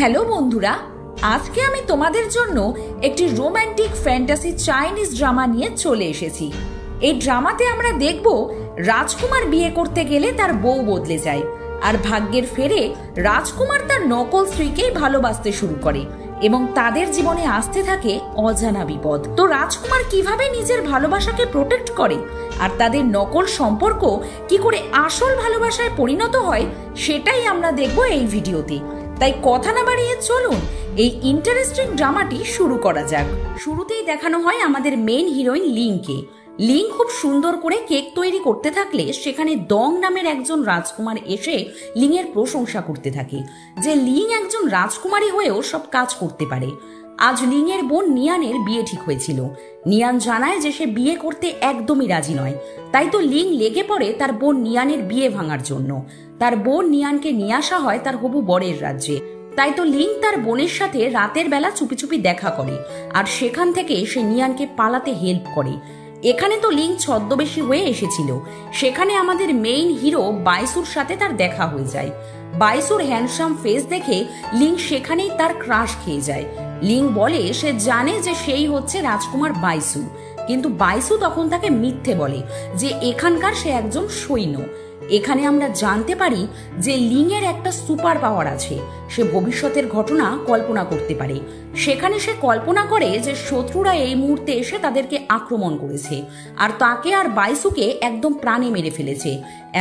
Hello বন্ধুরা, আজকে আমি তোমাদের জন্য একটি রোমান্টিক ফ্যান্টাসি চাইনিজ ড্রামা নিয়ে চলে এসেছি। এই ড্রামাতে আমরা দেখব রাজকুমার বিয়ে করতে গেলে তার বউ বদলে যায়, আর ভাগ্যের ফেরে রাজকুমার তার নকল স্ত্রীকেই ভালোবাসতে শুরু করে এবং তাদের জীবনে আসতে থাকে অজানা বিপদ। তো রাজকুমার কিভাবে নিজের ভালোবাসাকে প্রোটেক্ট করে আর তাদের নকল সম্পর্ক কি করে আসল ভালোবাসায় পরিণত হয়, সেটাই আমরা দেখব এই ভিডিওতে। তাই কথা না বাড়িয়ে চলুন এই ইন্টারেস্টিং ড্রামাটি শুরু করা যাক। শুরুতেই দেখানো হয় আমাদের মেইন হিরোইন লিংকে। লিং খুব সুন্দর করে কেক তৈরি করতে থাকলে সেখানে দং নামের একজন রাজকুমার এসে লিংয়ের প্রশংসা করতে থাকে যে লিং একজন রাজকুমারী হয়েও সব কাজ করতে পারে। আজ লিংয়ের বোন নিয়ানের বিয়ে ঠিক হয়েছিল। নিয়ান জানায় যে সে বিয়ে করতে একদমই রাজি নয়, তাই তো লিং লেগে পড়ে তার বোন নিয়ানের বিয়ে ভাঙার জন্য। তার বোন নিয়ানকে নিয়ে আসা হয় তার হবু বরের রাজ্যে। তাই তো লিং তার বোনের সাথে রাতের বেলা চুপি চুপি দেখা করে আর সেখান থেকে সে নিয়ানকে পালাতে হেল্প করে। এখানে তো লিং ছদ্মবেশী হয়ে এসেছিল। সেখানে আমাদের মেইন হিরো বাইসুর সাথে তার দেখা হয়ে যায়। বাইসুর হ্যান্ডসাম ফেস দেখে লিং সেখানেই তার ক্রাশ খেয়ে যায়। লিং বলে সে জানে যে সেই হচ্ছে রাজকুমার বাইসু, কিন্তু বাইসু তখন তাকে মিথ্যে বলে যে এখানকার সে একজন সৈন্য। এখানে আমরা জানতে পারি যে লিং এর একটা সুপার পাওয়ার আছে, সে ভবিষ্যতের ঘটনা কল্পনা করতে পারে। সেখানে সে কল্পনা করে যে শত্রুরা এই মুহূর্তে এসে তাদেরকে আক্রমণ করেছে আর তাকে আর বাইসুকে একদম প্রাণে মেরে ফেলেছে।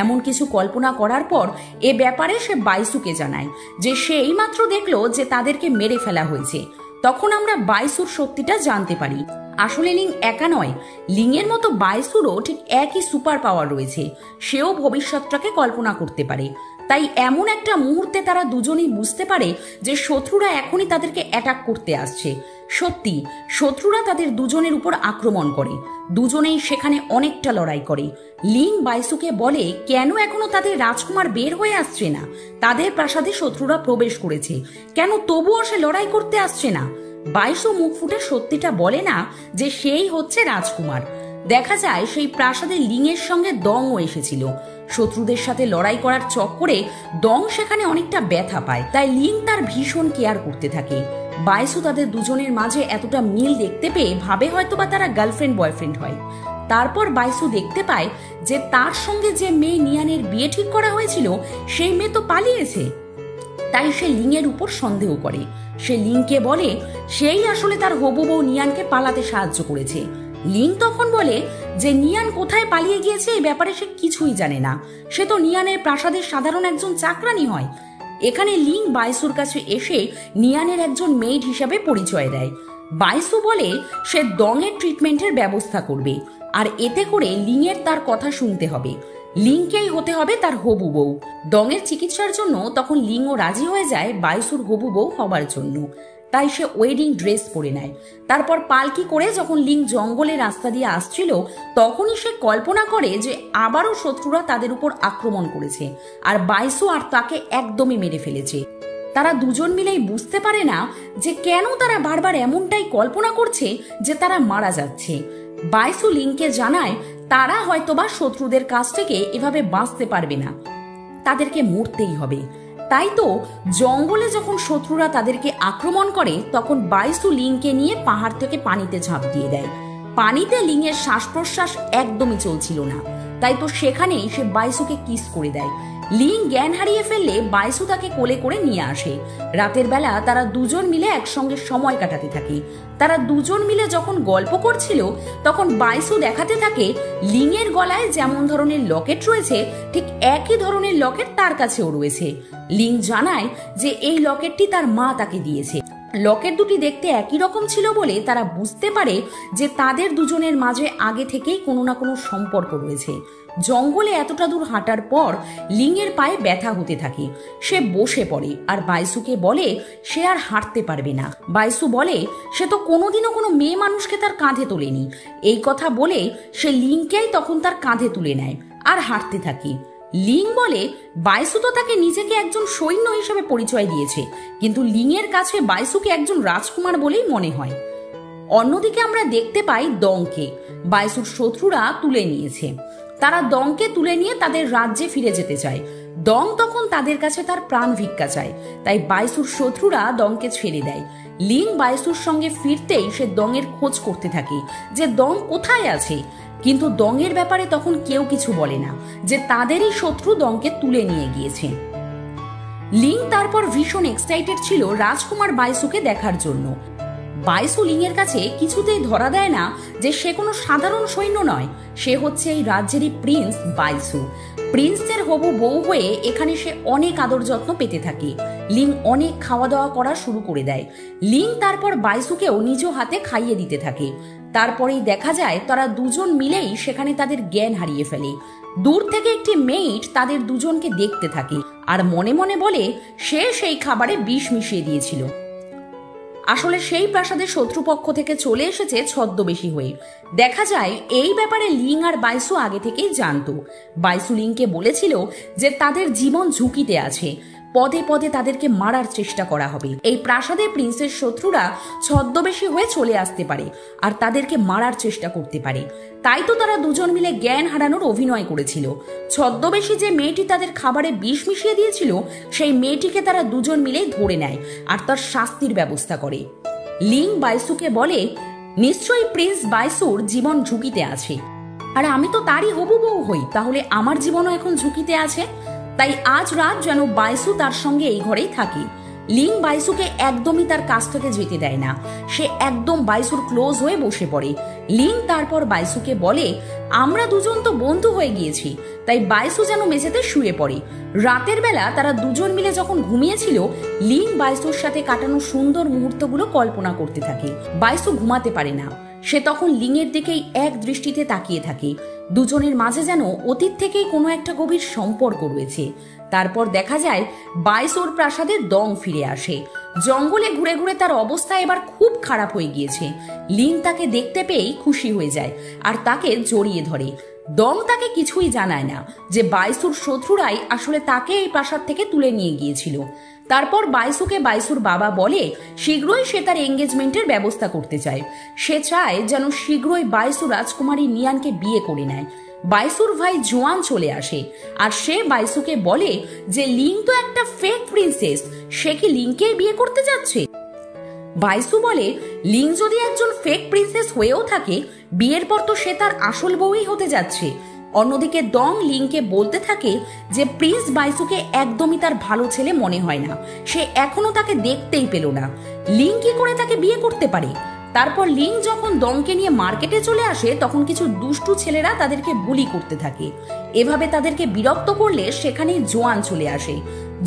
এমন কিছু কল্পনা করার পর এ ব্যাপারে সে বাইসুকে জানায় যে সে এইমাত্র দেখলো যে তাদেরকে মেরে ফেলা হয়েছে। তখন আমরা বাইসুর সত্যিটা জানতে পারি। আসলে লিং একা নয়, লিংয়ের মতো বাইসুরও ঠিক একই সুপার পাওয়ার রয়েছে। সেও ভবিষ্যৎটাকে কল্পনা করতে পারে। তাই এমন একটা মুহূর্তে তারা দুজনেই বুঝতে পারে যে শত্রুরা এখনই তাদেরকে অ্যাটাক করতে আসছে। সত্যি শত্রুরা তাদের দুজনের উপর আক্রমণ করে। দুজনেই সেখানে অনেকটা লড়াই করে। লিং বাইসুকে বলে কেন এখনো তাদের রাজকুমার বের হয়ে আসছে না, তাদের প্রাসাদে শত্রুরা প্রবেশ করেছে, কেন তবুও সে লড়াই করতে আসছে না। বাইসু মুখ ফুটে সত্যিটা বলে না যে সেই হচ্ছে রাজকুমার। দেখা যায় সেই প্রাসাদে লিংয়ের সঙ্গে দংও এসেছিল। শত্রুদের সাথে লড়াই করার চক্করে দং সেখানে অনেকটা ব্যথা পায়, তাই লিং তার ভীষণ কেয়ার করতে থাকে। বাইসু তাদের দুজনের মাঝে এতটা মিল দেখতে পেয়ে ভাবে হয়তোবা তারা গার্লফ্রেন্ড বয়ফ্রেন্ড হয়। তারপর বাইসু দেখতে পায় যে তার সঙ্গে যে মেয়ে নিয়ানের বিয়ে ঠিক করা হয়েছিল সেই মেয়ে তো পালিয়েছে। তাই সে লিংয়ের উপর সন্দেহ করে। সে লিংকে বলে সেই আসলে তার হবু বউ নিয়ানকে পালাতে সাহায্য করেছে। লিং তখন বলে যে নিয়ান কোথায় পালিয়ে গিয়েছে এই ব্যাপারে সে কিছুই জানে না, সে তো নিয়ানের প্রাসাদের সাধারণ একজন চাকরানি হয়। এখানে লিং বাইসুর কাছে এসে নিয়ানের একজন মেইড হিসাবে পরিচয় দেয়। বাইসু বলে সে দংয়ের ট্রিটমেন্টের ব্যবস্থা করবে আর এতে করে লিংয়ের তার কথা শুনতে হবে। লিংকেই হতে হবে তার হবু বউ। দংয়ের চিকিৎসার জন্য তখন লিংও রাজি হয়ে যায় বাইসুর হবু বউ হবার জন্য। তাই সে ওয়েডিং ড্রেস পরে নেয়। তারপর পালকি করে যখন লিং জঙ্গলের রাস্তা দিয়ে আসছিল তখনই সে কল্পনা করে যে আবারও শত্রুরা তাদের উপর আক্রমণ করেছে আর বাইসু আর তাকে একদমই মেরে ফেলেছে। তারা দুজন মিলেই বুঝতে পারে না যে কেন তারা বারবার এমনটাই কল্পনা করছে যে তারা মারা যাচ্ছে। বাইসু লিংকে জানায় তারা হয়তোবা শত্রুদের কাছ থেকে এভাবে বাঁচতে পারবে না, তাদেরকে মরতেই হবে। তাই তো জঙ্গলে যখন শত্রুরা তাদেরকে আক্রমণ করে তখন বাইসু লিংকে নিয়ে পাহাড় থেকে পানিতে ঝাঁপ দিয়ে দেয়। পানিতে লিংয়ের শ্বাস প্রশ্বাস একদমই চলছিল না, তাই তো সেখানেই সে বাইসুকে কিস করে দেয়। লিং জ্ঞান হারিয়ে ফেললে বাইসু তাকে কোলে করে নিয়ে আসে। রাতের বেলা তারা দুজন মিলে একসঙ্গে সময় কাটাতে থাকে। তারা দুজন মিলে যখন গল্প করছিল তখন বাইসু দেখাতে থাকে লিংয়ের গলায় যেমন ধরনের লকেট রয়েছে ঠিক একই ধরনের লকেট তার কাছেও রয়েছে। লিং জানায় যে এই লকেটটি তার মা তাকে দিয়েছে। লকেট দুটি দেখতে একই রকম ছিল বলে তারা বুঝতে পারে যে তাদের দুজনের মাঝে আগে থেকেই কোনো না কোনো সম্পর্ক রয়েছে। জঙ্গলে এতটা দূর হাঁটার পর লিংয়ের পায়ে ব্যথা হতে থাকে। সে বসে পড়ে আর বাইসুকে বলে সে আর হাঁটতে পারবে না। বাইসু বলে সে তো কোনোদিনও কোনো মেয়ে মানুষকে তার কাঁধে তোলেনি। এই কথা বলে সে লিংকেই তখন তার কাঁধে তুলে নেয় আর হাঁটতে থাকে। লিং বলে বাইসু তো তাকে নিজেকে একজন সৈন্য হিসেবে পরিচয় দিয়েছে, কিন্তু লিংয়ের কাছে বাইসুকে একজন রাজকুমার বলেই মনে হয়। অন্যদিকে আমরা দেখতে পাই দংকে বাইসুর শত্রুরা তুলে নিয়েছে। তারা দংকে তুলে নিয়ে তাদের রাজ্যে ফিরে যেতে চায়। দং তখন তাদের কাছে তার প্রাণ ভিক্ষা চায়, তাই বাইসুর শত্রুরা দংকে ছেড়ে দেয়। লিং বাইসুর সঙ্গে ফিরতেই সে দংয়ের খোঁজ করতে থাকে যে দং কোথায় আছে, কিন্তু দংয়ের ব্যাপারে তখন কেউ কিছু বলে না যে তাদেরই শত্রু দংকে তুলে নিয়ে গিয়েছে। লিং তারপর ভীষণ এক্সাইটেড ছিল রাজকুমার বাইসুকে দেখার জন্য। বাইসু লিংয়ের কাছে কিছুতেই ধরা দেয় না যে সে কোনো সাধারণ সৈন্য নয়, সে হচ্ছে এই রাজ্যেরই প্রিন্স বাইসু। প্রিন্সের হবু বউ হয়ে এখানে সে অনেক আদর যত্ন পেতে থাকে। লিং অনেক খাওয়া দাওয়া করা শুরু করে দেয়। লিং তারপর বাইসুকেও নিজ হাতে খাইয়ে দিতে থাকে। তারপরেই দেখা যায় তারা দুজন মিলেই সেখানে তাদের জ্ঞান হারিয়ে ফেলে। দূর থেকে একটি মেইট তাদের দুজনকে দেখতে থাকে আর মনে মনে বলে সে সেই খাবারে বিষ মিশিয়ে দিয়েছিল। আসলে সেই প্রাসাদের শত্রুপক্ষ থেকে চলে এসেছে ছদ্মবেশী হয়ে। দেখা যায় এই ব্যাপারে লিং আর বাইসু আগে থেকেই জানতো। বাইসু লিংকে বলেছিল যে তাদের জীবন ঝুঁকিতে আছে, পদে পদে তাদেরকে মারার চেষ্টা করা হবে। এই প্রাসাদের প্রিন্সের শত্রুরা ছদ্মবেশী হয়ে চলে আসতে পারে আর তাদেরকে মারার চেষ্টা করতে পারে। তাই তো তারা দুজন মিলে জ্ঞান হারানোর অভিনয় করেছিল। ছদ্মবেশী যে মেয়েটি তাদের খাবারে বিষ মিশিয়ে দিয়েছিল সেই মেয়েটিকে তারা দুজন মিলেই ধরে নেয় আর তার শাস্তির ব্যবস্থা করে। লিং বাইসুকে বলে নিশ্চয়ই প্রিন্স বাইসুর জীবন ঝুঁকিতে আছে, আর আমি তো তারই হবু বউ হই, তাহলে আমার জীবনও এখন ঝুঁকিতে আছে। তাই আজ রাত যেন বাইসু তার সঙ্গে এই ঘরেই থাকে। লিং বাইসুকে একদমই তার কাছ থেকে যেতে দেয় না, সে একদম বাইসুর ক্লোজ হয়ে বসে পড়ে। লিং তারপর বাইসুকে বলে আমরা দুজন তো বন্ধু হয়ে গিয়েছি, তাই বাইসু যেন মেঝেতে শুয়ে পড়ে। রাতের বেলা তারা দুজন মিলে যখন ঘুমিয়েছিল, লিং বাইসুর সাথে কাটানো সুন্দর মুহূর্তগুলো কল্পনা করতে থাকে। বাইসু ঘুমাতে পারে না, সে তখন লিংয়ের দিকেই এক দৃষ্টিতে তাকিয়ে থাকে। দুজনের মাঝে যেন অতীত থেকেই কোনো একটা গভীর সম্পর্ক রয়েছে। তারপর দেখা যায় বাইসুর প্রাসাদে দং ফিরে আসে। জঙ্গলে ঘুরে ঘুরে তার অবস্থা এবার খুব খারাপ হয়ে গিয়েছে। লিং তাকে দেখতে পেয়েই খুশি হয়ে যায় আর তাকে জড়িয়ে ধরে। দং তাকে কিছুই জানায় না যে বাইসুর শত্রুরাই আসলে তাকে এই প্রাসাদ থেকে তুলে নিয়ে গিয়েছিল। তারপর বাইসুকে বাইসুর বাবা বলে শীঘ্রই সে তার এঙ্গেজমেন্টের ব্যবস্থা করতে চায়। সে চায় যেন শীঘ্রই বাইসু রাজকুমারী নিয়ানকে বিয়ে করে নেয়। বাইসুর ভাই জোয়ান চলে আসে আর সে বাইসুকে বলে যে লিং তো একটা ফেক প্রিন্সেস, সে কি লিংকে বিয়ে করতে যাচ্ছে। বাইসু বলে লিং যদি একজন ফেক প্রিন্সেস হয়েও থাকে, বিয়ের পর তো সে তার আসল বউই হতে যাচ্ছে। অন্যদিকে দং লিংকে বলতে থাকে যে প্রিন্স বাইসুকে একদমই তার ভালো ছেলে মনে হয় না, সে এখনো তাকে দেখতেই পেল না। লিং কি করে তাকে বিয়ে করতে পারে। তারপর লিং যখন দংকে নিয়ে মার্কেটে চলে আসে, তখন কিছু দুষ্টু ছেলেরা তাদেরকে বুলি করতে থাকে। এভাবে তাদেরকে বিরক্ত করলে সেখানেই জোয়ান চলে আসে।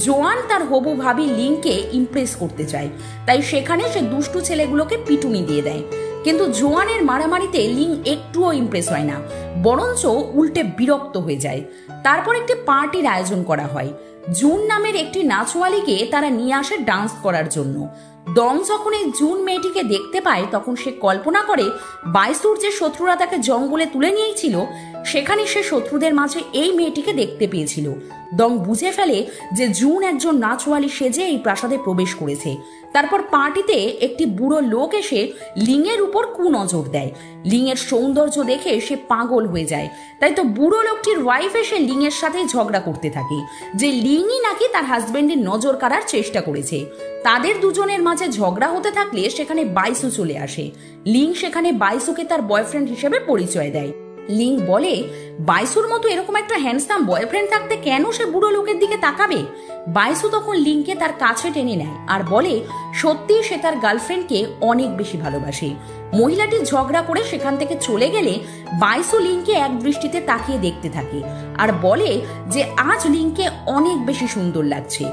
জোয়ান তার হবু ভাবি লিংকে ইমপ্রেস করতে চায়, তাই সেখানে সে দুষ্টু ছেলেগুলোকে পিটুনি দিয়ে দেয়। কিন্তু জোয়ানের মারামারিতে লিং একটুও ইমপ্রেস হয় না, বরঞ্চ উল্টে বিরক্ত হয়ে যায়। তারপর একটি পার্টির আয়োজন করা হয়। জুন নামের একটি নাচওয়ালিকে তারা নিয়ে আসে ডান্স করার জন্য। দং যখন এই জুন মেয়েটিকে দেখতে পায়, তখন সে কল্পনা করে বাইসুর যে শত্রুরা তাকে জঙ্গলে তুলে নিয়েছিল, সেখানে সে শত্রুদের মাঝে এই মেয়েটিকে দেখতে পেয়েছিল। দং বুঝে ফেলে যে জুন একজন নাচওয়ালি সেজে এই প্রাসাদে প্রবেশ করেছে। তারপর পার্টিতে একটি বুড়ো লোক এসে লিংয়ের উপর কুনজর দেয়। লিংয়ের সৌন্দর্য দেখে সে পাগল হয়ে যায়। তাই তো বুড়ো লোকটির ওয়াইফ এসে লিংয়ের সাথে ঝগড়া করতে থাকে যে লিংই নাকি তার হাজবেন্ডের নজর কাড়ার চেষ্টা করেছে। তাদের দুজনের মাঝে ঝগড়া হতে থাকলে সেখানে বাইসু চলে আসে। লিং সেখানে বাইসুকে তার বয়ফ্রেন্ড হিসেবে পরিচয় দেয়। লিং বলে বাইসুর মতো এরকম একটা হ্যান্ডসাম বয়ফ্রেন্ড থাকতে কেন সে বুড়ো লোকের দিকে তাকাবে। বাইসু তখন লিংকে তার কাছে টেনে নেয় আর বলে সত্যি সে তার গার্লফ্রেন্ডকে অনেক বেশি ভালোবাসে। মহিলাটি ঝগড়া করে সেখান থেকে চলে গেলে বাইসু লিংকে এক দৃষ্টিতে তাকিয়ে দেখতে থাকে আর বলে যে আজ লিংকে অনেক বেশি সুন্দর লাগছে।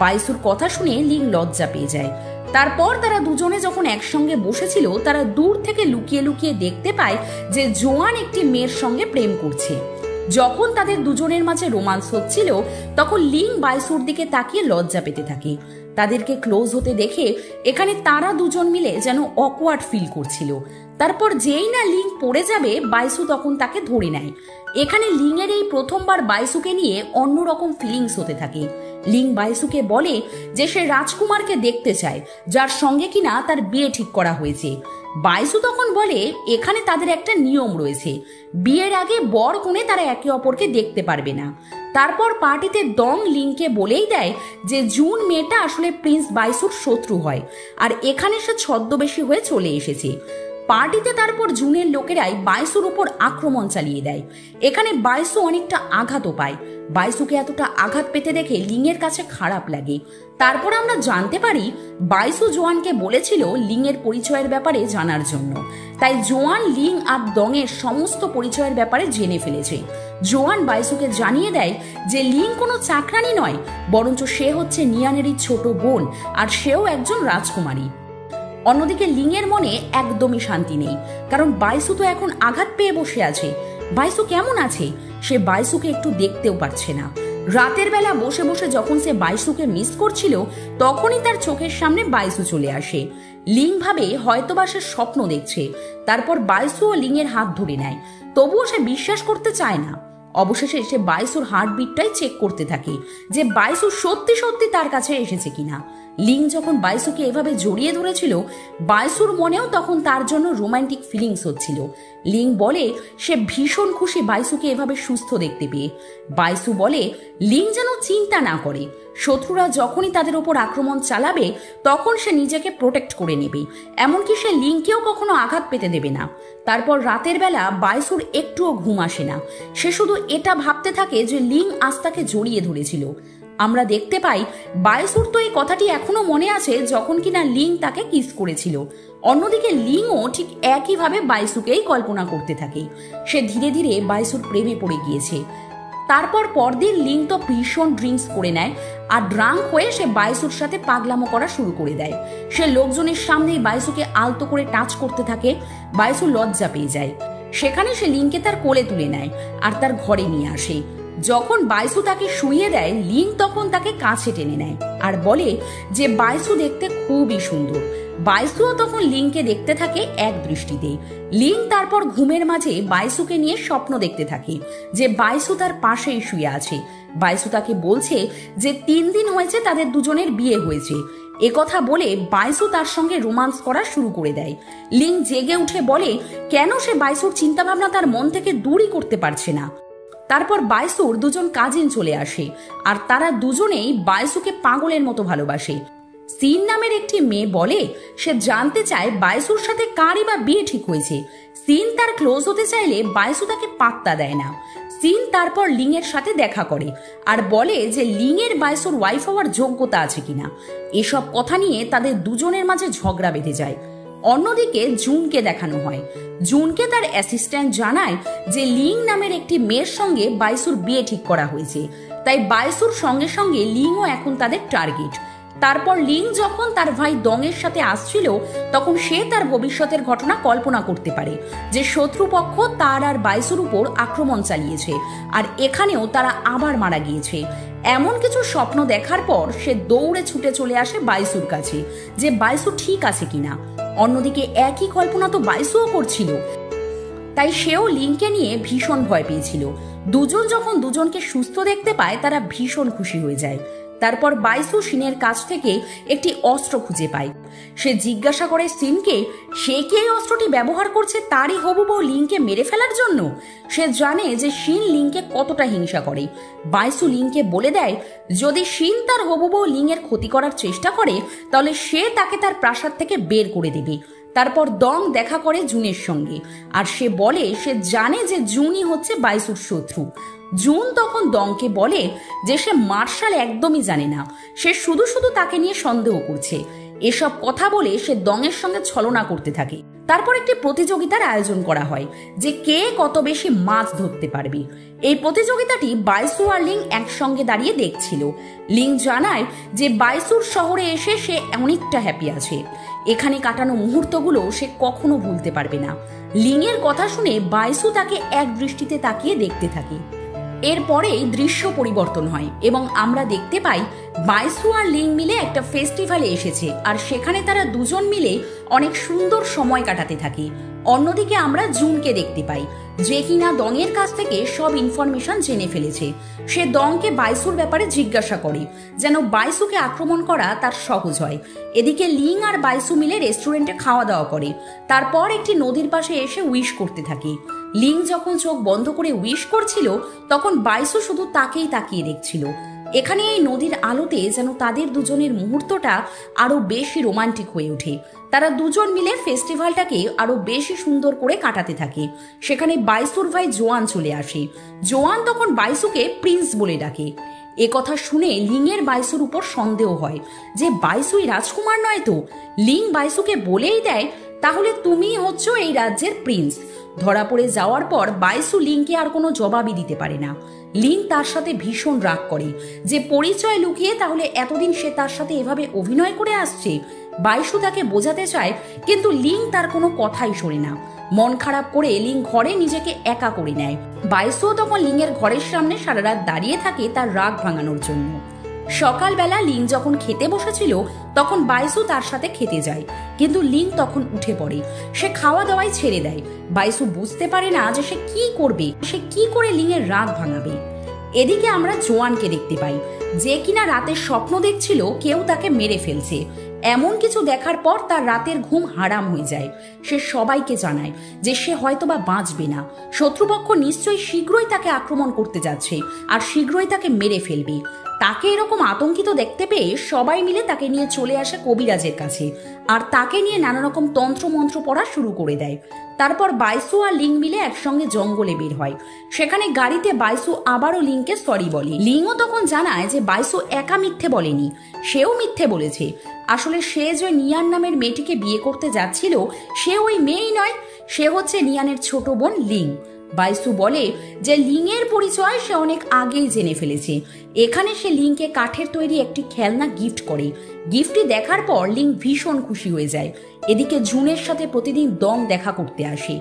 বাইসুর কথা শুনে লিং লজ্জা পেয়ে যায়। তারপর তারা দুজনে যখন একসঙ্গে বসেছিল, তারা দূর থেকে লুকিয়ে লুকিয়ে দেখতে পায় যে জোয়ান একটি মেয়ের সঙ্গে প্রেম করছে। যখন তাদের দুজনের মাঝে রোমান্স হচ্ছিল, তখন লিং বাইসুর দিকে তাকিয়ে লজ্জা পেতে থাকে। তাদেরকে ক্লোজ হতে দেখে এখানে তারা দুজন মিলে যেন অকওয়ার্ড ফিল করছিল। তারপর যেই না লিং পড়ে যাবে, বাইসু তখন তাকে ধরে নেয়। এখানে লিং এর এই প্রথমবার বাইসুকে নিয়ে অন্যরকম ফিলিংস হতে থাকে। লিং বাইসুকে বলে যে সে রাজকুমারকে দেখতে চায়, যার সঙ্গে কিনা তার বিয়ে ঠিক করা হয়েছে। বাইসু তখন বলে এখানে তাদের একটা নিয়ম রয়েছে, বিয়ের আগে বর কনে তারা একে অপরকে দেখতে পারবে না। তারপর পার্টিতে দং লিংকে বলেই দেয় যে জুন মেয়েটা আসলে প্রিন্স বাইসুর শত্রু হয় আর এখানে সে ছদ্মবেশী হয়ে চলে এসেছে। পার্টিতে তারপর জুনের লোকেরাই বাইসুর উপর আক্রমণ চালিয়ে দেয়। এখানে বাইসু অনেকটা আঘাতও পায়। বাইসুকে এতটা আঘাত পেতে দেখে লিংয়ের কাছে খারাপ লাগে। তারপর আমরা জানতে পারি বাইসু জোয়ানকে বলেছিল লিংয়ের পরিচয়ের ব্যাপারে জানার জন্য, তাই জোয়ান লিং আর দংয়ের সমস্ত পরিচয়ের ব্যাপারে জেনে ফেলেছে। জোয়ান বাইসুকে জানিয়ে দেয় যে লিং কোনো চাকরানি নয়, বরঞ্চ সে হচ্ছে নিয়ানেরই ছোট বোন আর সেও একজন রাজকুমারী। অন্যদিকে লিংয়ের মনে একদমই শান্তি নেই, কারণ বাইসু তো এখন আঘাত পেয়ে বসে আছে। বাইসু কেমন আছে সে বাইসুকে একটু দেখতেও পারছে না। রাতের বেলা বসে বসে যখন সে বাইসুকে মিস করছিল তখনই তার চোখের সামনে বাইসু চলে আসে। লিং ভাবে হয়তোবা সে স্বপ্ন দেখছে। তারপর বাইসু ও লিংয়ের হাত ধরে নেয়, তবুও সে বিশ্বাস করতে চায় না। অবশেষে সে বাইসুর হার্টবিটটাই চেক করতে থাকে যে বাইসু সত্যি সত্যি তার কাছে এসেছে কিনা। লিং যখন বাইসুকে এভাবে জড়িয়ে ধরেছিল বাইসুর মনেও তখন তার জন্য রোমান্টিক ফিলিংস হচ্ছিল। লিং বলে সে ভীষণ খুশি বাইসুকে এভাবে সুস্থ দেখতে পেয়ে। বাইসু বলে লিং যেন চিন্তা না করে, শত্রুরা যখনই তাদের ওপর আক্রমণ চালাবে তখন সে নিজেকে প্রোটেক্ট করে নেবে, এমনকি সে লিংকেও কখনো আঘাত পেতে দেবে না। তারপর রাতের বেলা বাইসুর একটুও ঘুম আসে না। সে শুধু এটা ভাবতে থাকে যে লিং আজ তাকে জড়িয়ে ধরেছিল। আমরা দেখতে পাই বাইসুর তো এই কথাটি এখনো মনে আছে যখন কিনা লিং তাকে কিস করেছিল। অন্যদিকে লিংও ঠিক একইভাবে বাইসুকেই কল্পনা করতে থাকে। সে ধীরে ধীরে বাইসুর প্রেমে পড়ে গিয়েছে। তারপর পরদিন লিং তো ভীষণ ড্রিঙ্কস করে নেয় আর ড্রাঙ্ক হয়ে সে বাইসুর সাথে পাগলামো করা শুরু করে দেয়। সে লোকজনের সামনেই বাইসুকে আলতো করে টাচ করতে থাকে। বাইসু লজ্জা পেয়ে যায়। সেখানে সে লিংকে তার কোলে তুলে নেয় আর তার ঘরে নিয়ে আসে। যখন বাইসু তাকে শুইয়ে দেয় লিং তখন তাকে কাছে টেনে নেয় আর বলে যে বাইসু দেখতে খুবই সুন্দর। বাইসুও তখন লিংকে দেখতে থাকে এক দৃষ্টিতে। লিং তারপর ঘুমের মাঝে বাইসুকে নিয়ে স্বপ্ন দেখতে থাকে যে বাইসু তার পাশেই শুয়ে আছে। বাইসু তাকে বলছে যে 3 দিন হয়েছে তাদের দুজনের বিয়ে হয়েছে। একথা বলে বাইসু তার সঙ্গে রোমান্স করা শুরু করে দেয়। লিং জেগে উঠে বলে কেন সে বাইসুর চিন্তাভাবনা তার মন থেকে দূরই করতে পারছে না। তারপর বাইসুর দুজন কাজিন চলে আসে আর তারা দুজনেই বাইসুকে পাগলের মতো ভালোবাসে। সিন নামের একটি মেয়ে বলে সে জানতে চায় বাইসুর সাথে কারই বা বিয়ে ঠিক হয়েছে। সিন তার ক্লোজ হতে চাইলে বাইসু তাকে পাত্তা দেয় না। সিন তারপর লিংয়ের সাথে দেখা করে আর বলে যে লিংয়ের বাইসুর ওয়াইফ হওয়ার যোগ্যতা আছে কিনা। এসব কথা নিয়ে তাদের দুজনের মাঝে ঝগড়া বেঁধে যায়। অন্যদিকে জুনকে দেখানো হয়। জুনকে তার অ্যাসিস্ট্যান্ট জানায় যে লিং নামের একটি মেয়ের সঙ্গে বাইসুর বিয়ে ঠিক করা হয়েছে, তাই বাইসুর সঙ্গে সঙ্গে লিংও এখন তাদের টার্গেট। তারপর লিং যখন তার ভাই দংয়ের সাথে আসছিল তখন সে তার ভবিষ্যতের ঘটনা কল্পনা করতে পারে যে শত্রুপক্ষ তার আর বাইসুর উপর আক্রমণ চালিয়েছে আর এখানেও তারা আবার মারা গিয়েছে। এমন কিছু স্বপ্ন দেখার পর সে দৌড়ে ছুটে চলে আসে বাইসুর কাছে যে বাইসু ঠিক আছে কিনা। অন্যদিকে একই কল্পনা তো বাইসুও করছিল, তাই সেও লিংকে নিয়ে ভীষণ ভয় পেয়েছিল। দুজন যখন দুজনকে সুস্থ দেখতে পায় তারা ভীষণ খুশি হয়ে যায়। তারপর বাইসু সিনের কাছ থেকে একটি অস্ত্র খুঁজে পায়। সে জিজ্ঞাসা করে সিনকে সে কি এই অস্ত্রটি ব্যবহার করছে তারই হবু বউ লিংকে মেরে ফেলার জন্য। সে জানে যে সিন লিংকে কতটা হিংসা করে। বাইসু লিংকে বলে দেয় যদি সিন তার হবু বউ লিংয়ের ক্ষতি করার চেষ্টা করে তাহলে সে তাকে তার প্রাসাদ থেকে বের করে দেবে। তারপর দং দেখা করে জুনের সঙ্গে আর সে বলে সে জানে যে জুনই হচ্ছে বাইসুর শত্রু। জুন তখন দংকে বলে যে সে মার্শাল একদমই জানে না, সে শুধু শুধু তাকে নিয়ে সন্দেহ করছে। এসব কথা বলে সে দংয়ের সঙ্গে ছলনা করতে থাকে। তারপর একটি প্রতিযোগিতার আয়োজন করা হয় যে কে কত বেশি মাছ ধরতে পারবে। এই প্রতিযোগিতাটি বাইসু আর লিং একসঙ্গে দাঁড়িয়ে দেখছিল। লিং জানায় যে বাইসুর শহরে এসে সে অনেকটা হ্যাপি আছে। এখানে কাটানো মুহূর্তগুলো সে কখনো ভুলতে পারবে না। লিংয়ের কথা শুনে বাইসু তাকে এক দৃষ্টিতে তাকিয়ে দেখতে থাকে। এরপরেই দৃশ্য পরিবর্তন হয় এবং আমরা দেখতে পাই বাইসু আর লিং মিলে একটা ফেস্টিভ্যালে এসেছে আর সেখানে তারা দুজন মিলে অনেক সুন্দর সময় কাটাতে থাকে। অন্যদিকে আমরা জুনকে দেখতে পাই যে কিনা দংয়ের কাছ থেকে সব ইনফরমেশন জেনে ফেলেছে। সে দংকে বাইসুর ব্যাপারে জিজ্ঞাসা করে যেন বাইসুকে আক্রমণ করা তার সহজ হয়। এদিকে লিং আর বাইসু মিলে রেস্টুরেন্টে খাওয়া দাওয়া করে। তারপর একটি নদীর পাশে এসে উইশ করতে থাকে। লিং যখন চোখ বন্ধ করে উইশ করছিল তখন বাইসু শুধু তাকেই তাকিয়ে দেখছিল। এখানে এই নদীর আলোতে যেন তাদের দুজনের মুহূর্তটা আরো বেশি রোমান্টিক হয়ে ওঠে। তারা দুজন মিলে ফেস্টিভ্যালটাকে আরো বেশি সুন্দর করে কাটাতে থাকে। সেখানে বাইসুর ভাই জোয়ান চলে আসে। জোয়ান তখন বাইসুকে প্রিন্স বলে ডাকে। এ কথা শুনে লিংয়ের বাইসুর উপর সন্দেহ হয় যে বাইসুই রাজকুমার নয় তো। লিং বাইসুকে বলেই দেয়, তাহলে তুমিই হচ্ছ এই রাজ্যের প্রিন্স। ধরা পড়ে যাওয়ার পর বাইসু লিংকে আর কোনো জবাবই দিতে পারে না। লিং তার সাথে ভীষণ রাগ করে যে পরিচয় লুকিয়ে তাহলে এতদিন সে তার সাথে এভাবে অভিনয় করে আসছে। বাইসু তাকে বোঝাতে চায়, কিন্তু লিং তার কোনো কথাই শোনে না। মন খারাপ করে লিং ঘরে নিজেকে একা করে নেয়। বাইসুও তখন লিংয়ের ঘরের সামনে সারা রাত দাঁড়িয়ে থাকে তার রাগ ভাঙানোর জন্য। সকালবেলা লিং যখন খেতে বসেছিল তখন বাইসু তার সাথে খেতে যায়, কিন্তু লিং তখন উঠে পড়ে। সে খাওয়া দাওয়াই ছেড়ে দেয়। বাইসু বুঝতে পারে না যে সে কি করবে, সে কি করে লিংয়ের রাগ ভাঙাবে। এদিকে আমরা জোয়ানকে দেখতে পাই, যে কিনা রাতের স্বপ্ন দেখছিল কেউ তাকে মেরে ফেলছে। এমন কিছু দেখার পর তার রাতের ঘুম হারাম হয়ে যায়। সে সবাইকে জানায় যে সে হয়তোবা বাঁচবে না। শত্রুপক্ষ নিশ্চয়ই শীঘ্রই তাকে আক্রমণ করতে যাচ্ছে আর শীঘ্রই তাকে মেরে ফেলবে। তাকে এরকম আতঙ্কিত দেখতে পেয়ে সবাই মিলে তাকে নিয়ে চলে আসে কবিরাজের কাছে আর তাকে নিয়ে নানা রকম তন্ত্র মন্ত্র পড়া শুরু করে দেয়। তারপর বাইসু আর লিং মিলে একসঙ্গে জঙ্গলে বের হয়। সেখানে গাড়িতে বাইসু আবারও লিংকে সরি বলে। লিংও তখন জানায় যে বাইসু একা মিথ্যে বলেনি, সেও মিথ্যে বলেছে। আসলে সে যে নিয়ান নামের মেয়েটিকে বিয়ে করতে যাচ্ছিল সে ওই মেয়েই নয়, সে হচ্ছে নিয়ানের ছোট বোন লিং। বাইসু বলে যে লিংয়ের পরিচয় সে অনেক আগেই জেনে ফেলেছে। এখানে সে লিংকে কাঠের তৈরি একটি খেলনা গিফট করে। গিফটটি দেখার পর লিং ভীষণ খুশি হয়ে যায়। এদিকে জুনের সাথে প্রতিদিন দং দেখা করতে আসে।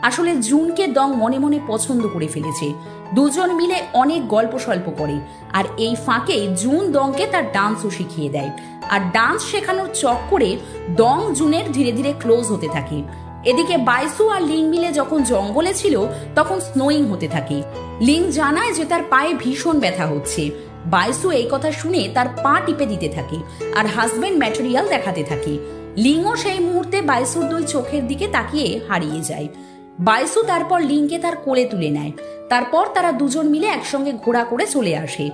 আসলে জুনকে দং মনে মনে পছন্দ করে ফেলেছে। দুজন মিলে অনেক গল্প স্বল্প করে আর এই ফাঁকে জুন দংকে তার ডান্সও শিখিয়ে দেয়। আর ডান্স শেখানোর চক্করে দং জুনের ধীরে ধীরে ক্লোজ হতে থাকে। এদিকে বাইসু আর লিং মিলে যখন জঙ্গলে ছিল তখন স্নোয়িং হতে থাকে। লিং জানায় যে তার পায়ে ভীষণ ব্যথা হচ্ছে। বাইসু এই কথা শুনে তার পা টিপে দিতে থাকে আর হাজবেন্ড ম্যাটেরিয়াল দেখাতে থাকে। লিংও সেই মুহূর্তে বাইসুর দুই চোখের দিকে তাকিয়ে হারিয়ে যায়। বাইসু তারপর লিংকে তার কোলে তুলে নেয়। তারপর তারা দুজন মিলে একসঙ্গে ঘোড়া করে চলে আসে।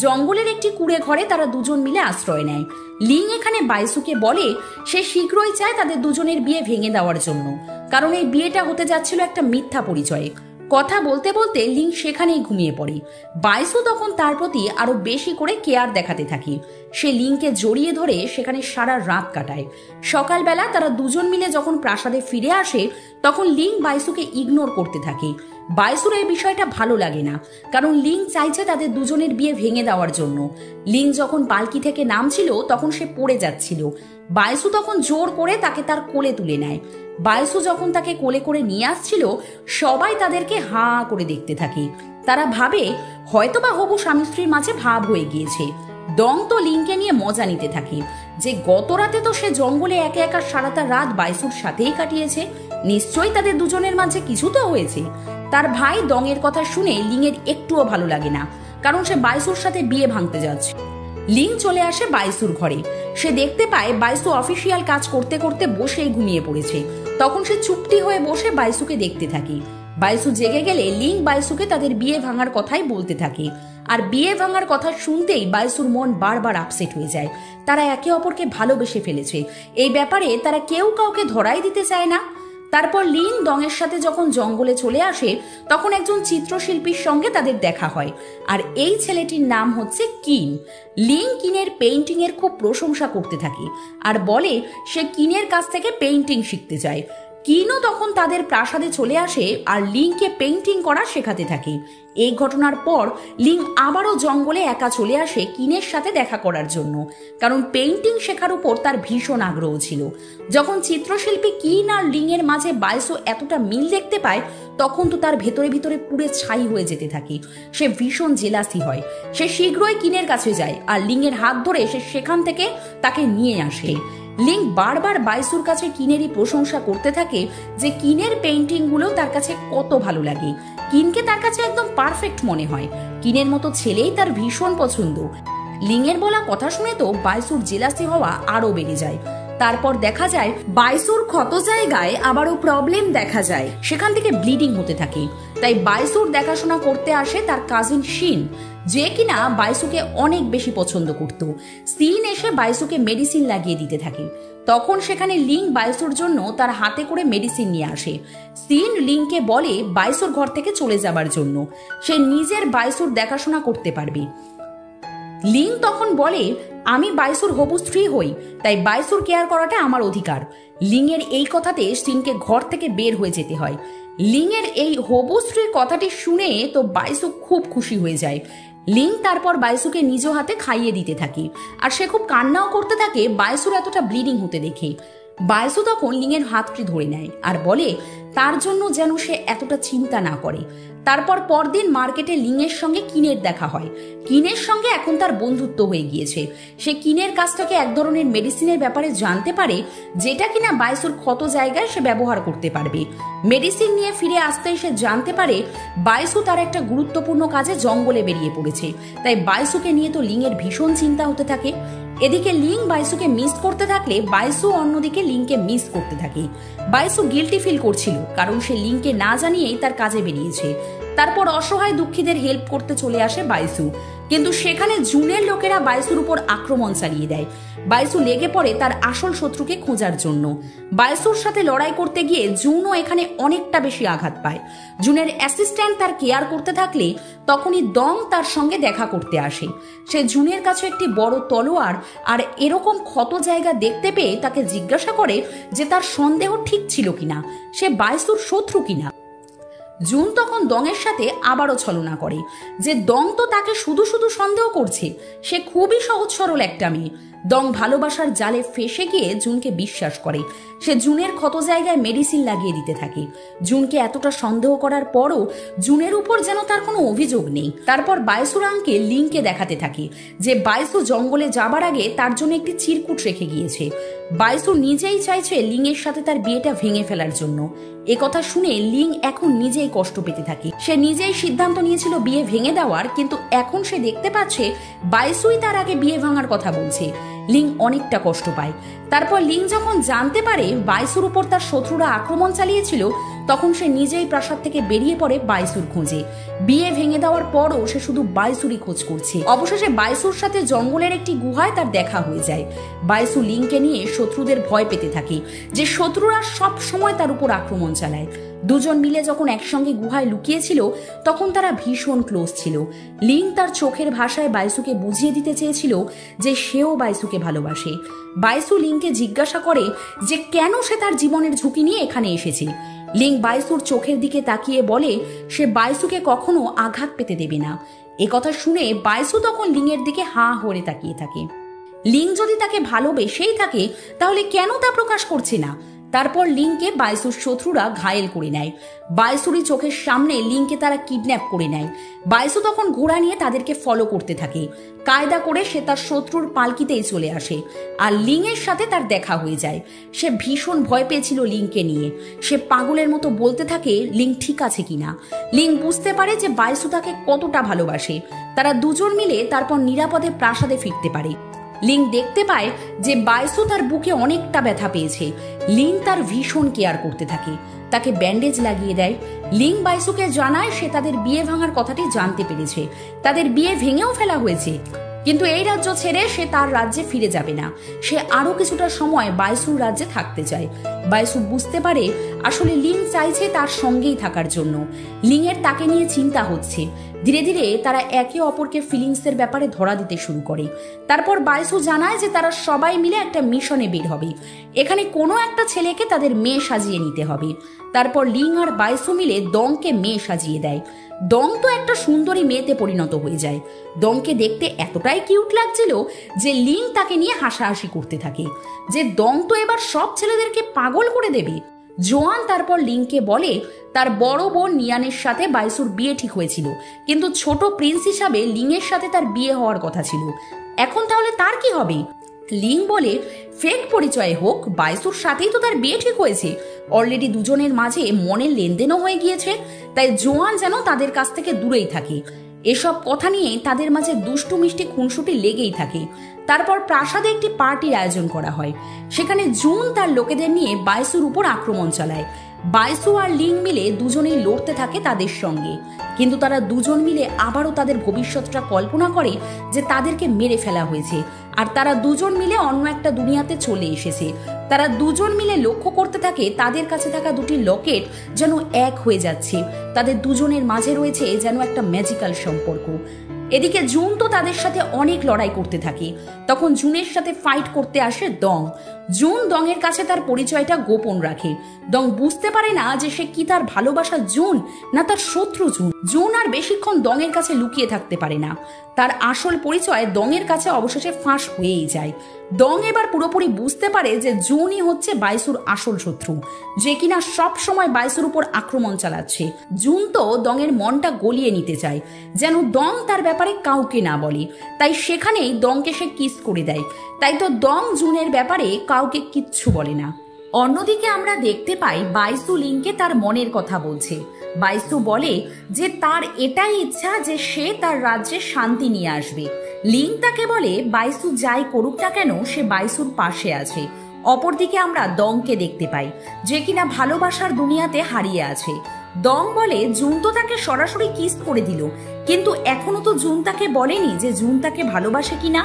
জঙ্গলের একটি কুড়ে ঘরে তারা দুজন মিলে আশ্রয় নেয়। লিং এখানে বাইসুকে বলে সে শীঘ্রই চায় তাদের দুজনের বিয়ে ভেঙে দেওয়ার জন্য, কারণ এই বিয়েটা হতে যাচ্ছিল একটা মিথ্যা পরিচয়ে। কথা বলতে বলতে লিং সেখানেই ঘুমিয়ে পড়ে। বাইসু তখন তার প্রতি আরো বেশি করে কেয়ার দেখাতে থাকে। সে লিংকে জড়িয়ে ধরে সেখানে সারা রাত কাটায়। সকালবেলা তারা দুজন মিলে যখন প্রাসাদে ফিরে আসে তখন লিং বাইসুকে ইগনোর করতে থাকে। বাইসুর এই বিষয়টা ভালো লাগে না, কারণ লিং চাইছে তাদের দুজনের বিয়ে ভেঙে দেওয়ার জন্য। লিং যখন পালকি থেকে নামছিল তখন সে পড়ে যাচ্ছিল। বাইসু তখন জোর করে তাকে তার কোলে তুলে নেয়। বাইসু যখন তাকে কোলে করে নিয়ে আসছিল সবাই তাদেরকে হাঁ করে দেখতে থাকে। তারা ভাবে হয়তোবা হবু স্বামী স্ত্রীর মাঝে ভাব হয়ে গিয়েছে। দং তো লিংকে নিয়ে মজা নিতে থাকে যে গত রাতে তো সে জঙ্গলে একা একা সারাটা রাত বাইসুর সাথেই কাটিয়েছে, নিশ্চয়ই তাদের দুজনের মাঝে কিছু তো হয়েছে। তার ভাই দং এর কথা শুনে লিংয়ের একটুও ভালো লাগে না, কারণ সে বাইসুর সাথে বিয়ে ভাঙতে যাচ্ছে। লিং চলে আসে বাইসুর ঘরে। সে দেখতে পায় বাইসু অফিসিয়াল কাজ করতে করতে বসেই ঘুমিয়ে পড়েছে। তখন সে চুপটি হয়ে বসে বাইসুকে দেখতে থাকে। বাইসু জেগে গেলে লিং বাইসুকে তাদের বিয়ে ভাঙার কথাই বলতে থাকে। আর বিয়ে ভাঙার কথা শুনতেই বাইসুর মন বারবার আপসেট হয়ে যায়। তারা একে অপরকে ভালোবেসে ফেলেছে, এই ব্যাপারে তারা কেউ কাউকে ধরাই দিতে চায় না। তারপর লিং দংয়ের সাথে যখন জঙ্গলে চলে আসে তখন একজন চিত্রশিল্পীর সঙ্গে তাদের দেখা হয়, আর এই ছেলেটির নাম হচ্ছে কিন। লিং কিনের পেইন্টিং এর খুব প্রশংসা করতে থাকে আর বলে সে কিনের কাছ থেকে পেইন্টিং শিখতে চায়। কিনও তখন তাদের প্রাসাদে চলে আসে আর লিংকে পেইন্টিং করা শেখাতে থাকে। এই ঘটনার পর লিং আবারও জঙ্গলে একা চলে আসে কিনের সাথে দেখা করার জন্য, কারণ পেইন্টিং শেখার উপর তার ভীষণ আগ্রহ ছিল। যখন চিত্রশিল্পী কিন আর লিং এর মাঝে বাইসু এতটা মিল দেখতে পায় তখন তো তার ভেতরে ভিতরে পুরে ছাই হয়ে যেতে থাকে। সে ভীষণ জেলাসি হয়। সে শীঘ্রই কিনের কাছে যায় আর লিং এর হাত ধরে সে সেখান থেকে তাকে নিয়ে আসে। লিং বারবার বাইসুর কাছে কিনেরই প্রশংসা করতে থাকে যে কিনের পেইন্টিং গুলো তার কাছে কত ভালো লাগে। কিনকে তার কাছে একদম পারফেক্ট মনে হয়। কিনের মতো ছেলেই তার ভীষণ পছন্দ। লিং এর বলা কথা শুনে তো বাইসুর জেলাসি হওয়া আরো বেড়ে যায়। তারপর দেখা যায় বাইসুর ক্ষত জায়গায় আবারও প্রবলেম দেখা যায়, সেখান থেকে ব্লিডিং হতে থাকে। তাই বাইসুর দেখাশোনা করতে আসে তার কাজিন শিন, যে কিনা বাইসুকে অনেক বেশি পছন্দ করত। সিন এসে বাইসুকে মেডিসিন লাগিয়ে দিতে থাকে। তখন সেখানে লিং বাইসুর জন্য তার হাতে করে মেডিসিন নিয়ে আসে। সিন লিংকে বলে বাইসুর ঘর থেকে চলে যাবার জন্য, সে নিজের বাইসুর দেখাশোনা করতে পারবে। লিং তখন বলে, আমি বাইসুর হবু স্ত্রী হই, তাই বাইসুর কেয়ার করাটা আমার অধিকার। লিংয়ের এই কথাতে সিনকে ঘর থেকে বের হয়ে যেতে হয়। লিংয়ের এই হবু স্ত্রীর কথাটি শুনে তো বাইসু খুব খুশি হয়ে যায়। লিং তারপর বাইসুকে নিজ হাতে খাইয়ে দিতে থাকে, আর সে খুব কান্নাও করতে থাকে বাইসুর এতটা ব্লিডিং হতে দেখে। বাইসু তখন লিংয়ের হাতটি ধরে নেয় আর বলে তার জন্য যেন সে এতটা চিন্তা না করে। তারপর পরদিন মার্কেটে লিংয়ের সঙ্গে কিনের দেখা হয়। কিনের সঙ্গে এখন তার বন্ধুত্ব হয়ে গিয়েছে। সে কিনের কাছ থেকে এক ধরনের মেডিসিনের ব্যাপারে জানতে পারে, যেটা কিনা বাইসুর ক্ষত জায়গায় সে ব্যবহার করতে পারবে। মেডিসিন নিয়ে ফিরে আসতে সে জানতে পারে বাইসু তার একটা গুরুত্বপূর্ণ কাজে জঙ্গলে বেরিয়ে পড়েছে। তাই বাইসুকে নিয়ে তো লিংয়ের ভীষণ চিন্তা হতে থাকে। এদিকে লিং বাইসুকে মিস করতে থাকলে বাইসু অন্যদিকে লিংকে মিস করতে থাকে। বাইসু গিল্টি ফিল করছিল, কারণ সে লিংকে না জানিয়েই তার কাজে বেরিয়েছে। তারপর অসহায় দুঃখীদের হেল্প করতে চলে আসে বাইসু, কিন্তু সেখানে জুনের লোকেরা বাইসুর উপর আক্রমণ চালিয়ে দেয়। বাইসু লেগে পড়ে তার আসল শত্রুকে খোঁজার জন্য। বাইসুর সাথে লড়াই করতে গিয়ে জুনও এখানে অনেকটা বেশি আঘাত পায়। জুনের অ্যাসিস্ট্যান্ট তার কেয়ার করতে থাকলে তখনই দং তার সঙ্গে দেখা করতে আসে। সে জুনের কাছে একটি বড় তলোয়ার আর এরকম ক্ষত জায়গা দেখতে পেয়ে তাকে জিজ্ঞাসা করে যে তার সন্দেহ ঠিক ছিল কিনা, সে বাইসুর শত্রু কিনা। জুন তখন দংয়ের সাথে আবারও ছলনা করে যে দং তো তাকে শুধু শুধু সন্দেহ করছে, সে খুবই সহজ সরল একটা মেয়ে। দং ভালোবাসার জালে ফেসে গিয়ে জুনকে বিশ্বাস করে। সে জুনের ক্ষত জায়গায় মেডিসিন লাগিয়ে দিতে থাকে। জুনকে এতটা সন্দেহ করার পরও জুনের উপর যেন তার কোনো অভিযোগ নেই। তারপর বাইসুর আঙ্কেল লিংকে দেখাতে থাকে যে বাইসু জঙ্গলে যাবার আগে তার জন্য একটি চিরকুট রেখে গিয়েছে। বাইসু নিজেই চাইছে লিংয়ের সাথে তার বিয়েটা ভেঙে ফেলার জন্য। একথা শুনে লিং এখন নিজেই কষ্ট পেতে থাকে। সে নিজেই সিদ্ধান্ত নিয়েছিল বিয়ে ভেঙে দেওয়ার, কিন্তু এখন সে দেখতে পাচ্ছে বাইসুই তার আগে বিয়ে ভাঙার কথা বলছে। লিং অনেকটা কষ্ট পায়। তারপর লিং যখন জানতে পারে বাইসুর উপর তার শত্রুরা আক্রমণ চালিয়েছিল, তখন সে নিজেই প্রাসাদ থেকে বেরিয়ে পড়ে বাইসুর খোঁজে। বিয়ে ভেঙে দেওয়ার পরও সে শুধু বাইসুরই খোঁজ করছে। অবশেষে বাইসুর সাথে জঙ্গলের একটি গুহায় তার দেখা হয়ে যায়। বাইসু লিংকে নিয়ে শত্রুদের ভয় পেতে থাকে যে শত্রুরা সব সময় তার উপর আক্রমণ চালায়। দুজন মিলে যখন একসঙ্গে গুহায় লুকিয়েছিল তখন তারা ভীষণ ক্লোজ ছিল। লিং তার চোখের ভাষায় বাইসুকে বুঝিয়ে দিতে চেয়েছিল যে সেও বাইসুকে ভালোবাসে। বাইসু লিংকে জিজ্ঞাসা করে যে কেন সে তার জীবনের ঝুঁকি নিয়ে এখানে এসেছে। লিং বাইসুর চোখের দিকে তাকিয়ে বলে সে বাইসুকে কখনো আঘাত পেতে দেবে না। একথা শুনে বাইসু তখন লিংয়ের দিকে হাঁ হয়ে তাকিয়ে থাকে। লিং যদি তাকে ভালোবেসেই থাকে তাহলে কেন তা প্রকাশ করছে না। তারপর লিংকে বাইসুর শত্রুরা ঘায়েল করে নেয়। বাইসুরই চোখের সামনে লিংকে তারা কিডন্যাপ করে নেয়। বাইসু তখন ঘোড়া নিয়ে তাদেরকে ফলো করতে থাকে। কায়দা করে সে তার শত্রুর পালকিতেই চলে আসে, আর লিংয়ের সাথে তার দেখা হয়ে যায়। সে ভীষণ ভয় পেয়েছিল লিংকে নিয়ে। সে পাগলের মতো বলতে থাকে লিং ঠিক আছে কিনা। লিং বুঝতে পারে যে বাইসু তাকে কতটা ভালোবাসে। তারা দুজন মিলে তারপর নিরাপদে প্রাসাদে ফিরতে পারে। লিং দেখতে পায় যে বাইসু তার বুকে অনেকটা ব্যথা পেয়েছে। লিং তার ভীষণ কেয়ার করতে থাকে, তাকে ব্যান্ডেজ লাগিয়ে দেয়। লিং বাইসুকে জানায় সে তাদের বিয়ে ভাঙার কথাটি জানতে পেরেছে, তাদের বিয়ে ভেঙেও ফেলা হয়েছে। কিন্তু এই রাজ্য ছেড়ে সে তার রাজ্যে ফিরে যাবে না। সে আরো কিছুটা সময় বাইসুর রাজ্যে থাকতে চায়। বাইসু বুঝতে পারে আসলে লিং চাইছে তার সঙ্গেই থাকার জন্য। লিংয়ের তাকে নিয়ে চিন্তা হচ্ছে। ধীরে ধীরে তারা একে অপরকে ফিলিংসের ব্যাপারে ধরা দিতে শুরু করে। তারপর বাইসু জানায় যে তারা সবাই মিলে একটা মিশনে বের হবে। এখানে কোনো একটা ছেলেকে তাদের মেয়ে সাজিয়ে নিতে হবে। তারপর লিং আর বাইসু মিলে দংকে মেয়ে সাজিয়ে দেয়। দং তো একটা সুন্দরী মেয়েতে পরিণত হয়ে যায়। দংকে দেখতে এতটাই কিউট লাগছিল যে লিং তাকে নিয়ে হাসাহাসি করতে থাকে যে দং তো এবার সব ছেলেদেরকে পাগল করে দেবে। জোয়ান তারপর লিংকে বলে তার বড় বোন নিয়ানের সাথে বাইসুর বিয়ে ঠিক হয়েছিল, কিন্তু ছোট প্রিন্স হিসাবে লিংয়ের সাথে তার বিয়ে হওয়ার কথা ছিল। এখন তাহলে তার কি হবে? লিং বলে ফেক পরিচয় হোক, বাইসুর সাথেই তো তার বিয়ে ঠিক হয়েছে। অলরেডি দুজনের মাঝে মনের লেনদেনও হয়ে গিয়েছে, তাই জোয়ান যেন তাদের কাছ থেকে দূরেই থাকে। এসব কথা নিয়ে তাদের মাঝে দুষ্টু মিষ্টি খুনসুটি লেগেই থাকে। তারপর প্রাসাদে একটি পার্টির আয়োজন করা হয়। সেখানে জুন তার লোকেদের নিয়ে বাইসুর উপর আক্রমণ চালায়। বাইসু আর লিং মিলে দুজনেই লড়তে থাকে তাদের সঙ্গে, কিন্তু তারা দুজন মিলে আবারও তাদের ভবিষ্যৎটা কল্পনা করে যে তাদেরকে মেরে ফেলা হয়েছে, আর তারা দুজন মিলে অন্য একটা দুনিয়াতে চলে এসেছে। তারা দুজন মিলে লক্ষ্য করতে থাকে তাদের কাছে থাকা দুটি লকেট যেন এক হয়ে যাচ্ছে, তাদের দুজনের মাঝে রয়েছে যেন একটা ম্যাজিক্যাল সম্পর্ক। এদিকে জুন তো তাদের সাথে অনেক লড়াই করতে থাকে। তখন জুনের সাথে ফাইট করতে আসে দং। জুন দংয়ের কাছে তার পরিচয়টা গোপন রাখে। দং বুঝতে পারে না যে সে কি তার ভালোবাসা জুন না তার শত্রু জুন। জুন আর বেশিক্ষণ দংয়ের কাছে লুকিয়ে থাকতে পারে না। তার আসল পরিচয় দংয়ের কাছে অবশেষে ফাঁস হয়েই যায়। দং এবার পুরোপুরি বুঝতে পারে যে জুনই হচ্ছে বাইসুর আসল শত্রু, যে কিনা সব সময় বাইসুর উপর আক্রমণ চালাচ্ছে। জুন তো দংয়ের মনটা গলিয়ে নিতে চায়, যেন দং তার ব্যাপারে কাউকে না বলে। তাই সেখানেই দংকে সে কিস করে দেয়। তাই তো দং জুনের ব্যাপারে কাউকে কিচ্ছু বলে না। অন্যদিকে আমরা দেখতে পাই বাইসু লিংকে তার মনের কথা বলছে। বাইসু বলে যে তার এটাই ইচ্ছা যে সে তার রাজ্যে শান্তি নিয়ে আসবে। লিং তাকে বলে বাইসু যাই করুক না কেন সে বাইসুর পাশে আছে। অপরদিকে আমরা দংকে দেখতে পাই, যে কিনা ভালোবাসার দুনিয়াতে হারিয়ে আছে। দং বলে জুন তো তাকে সরাসরি কিস করে দিল, কিন্তু এখনো তো জুন তাকে বলেনি যে জুন তাকে ভালোবাসে কিনা।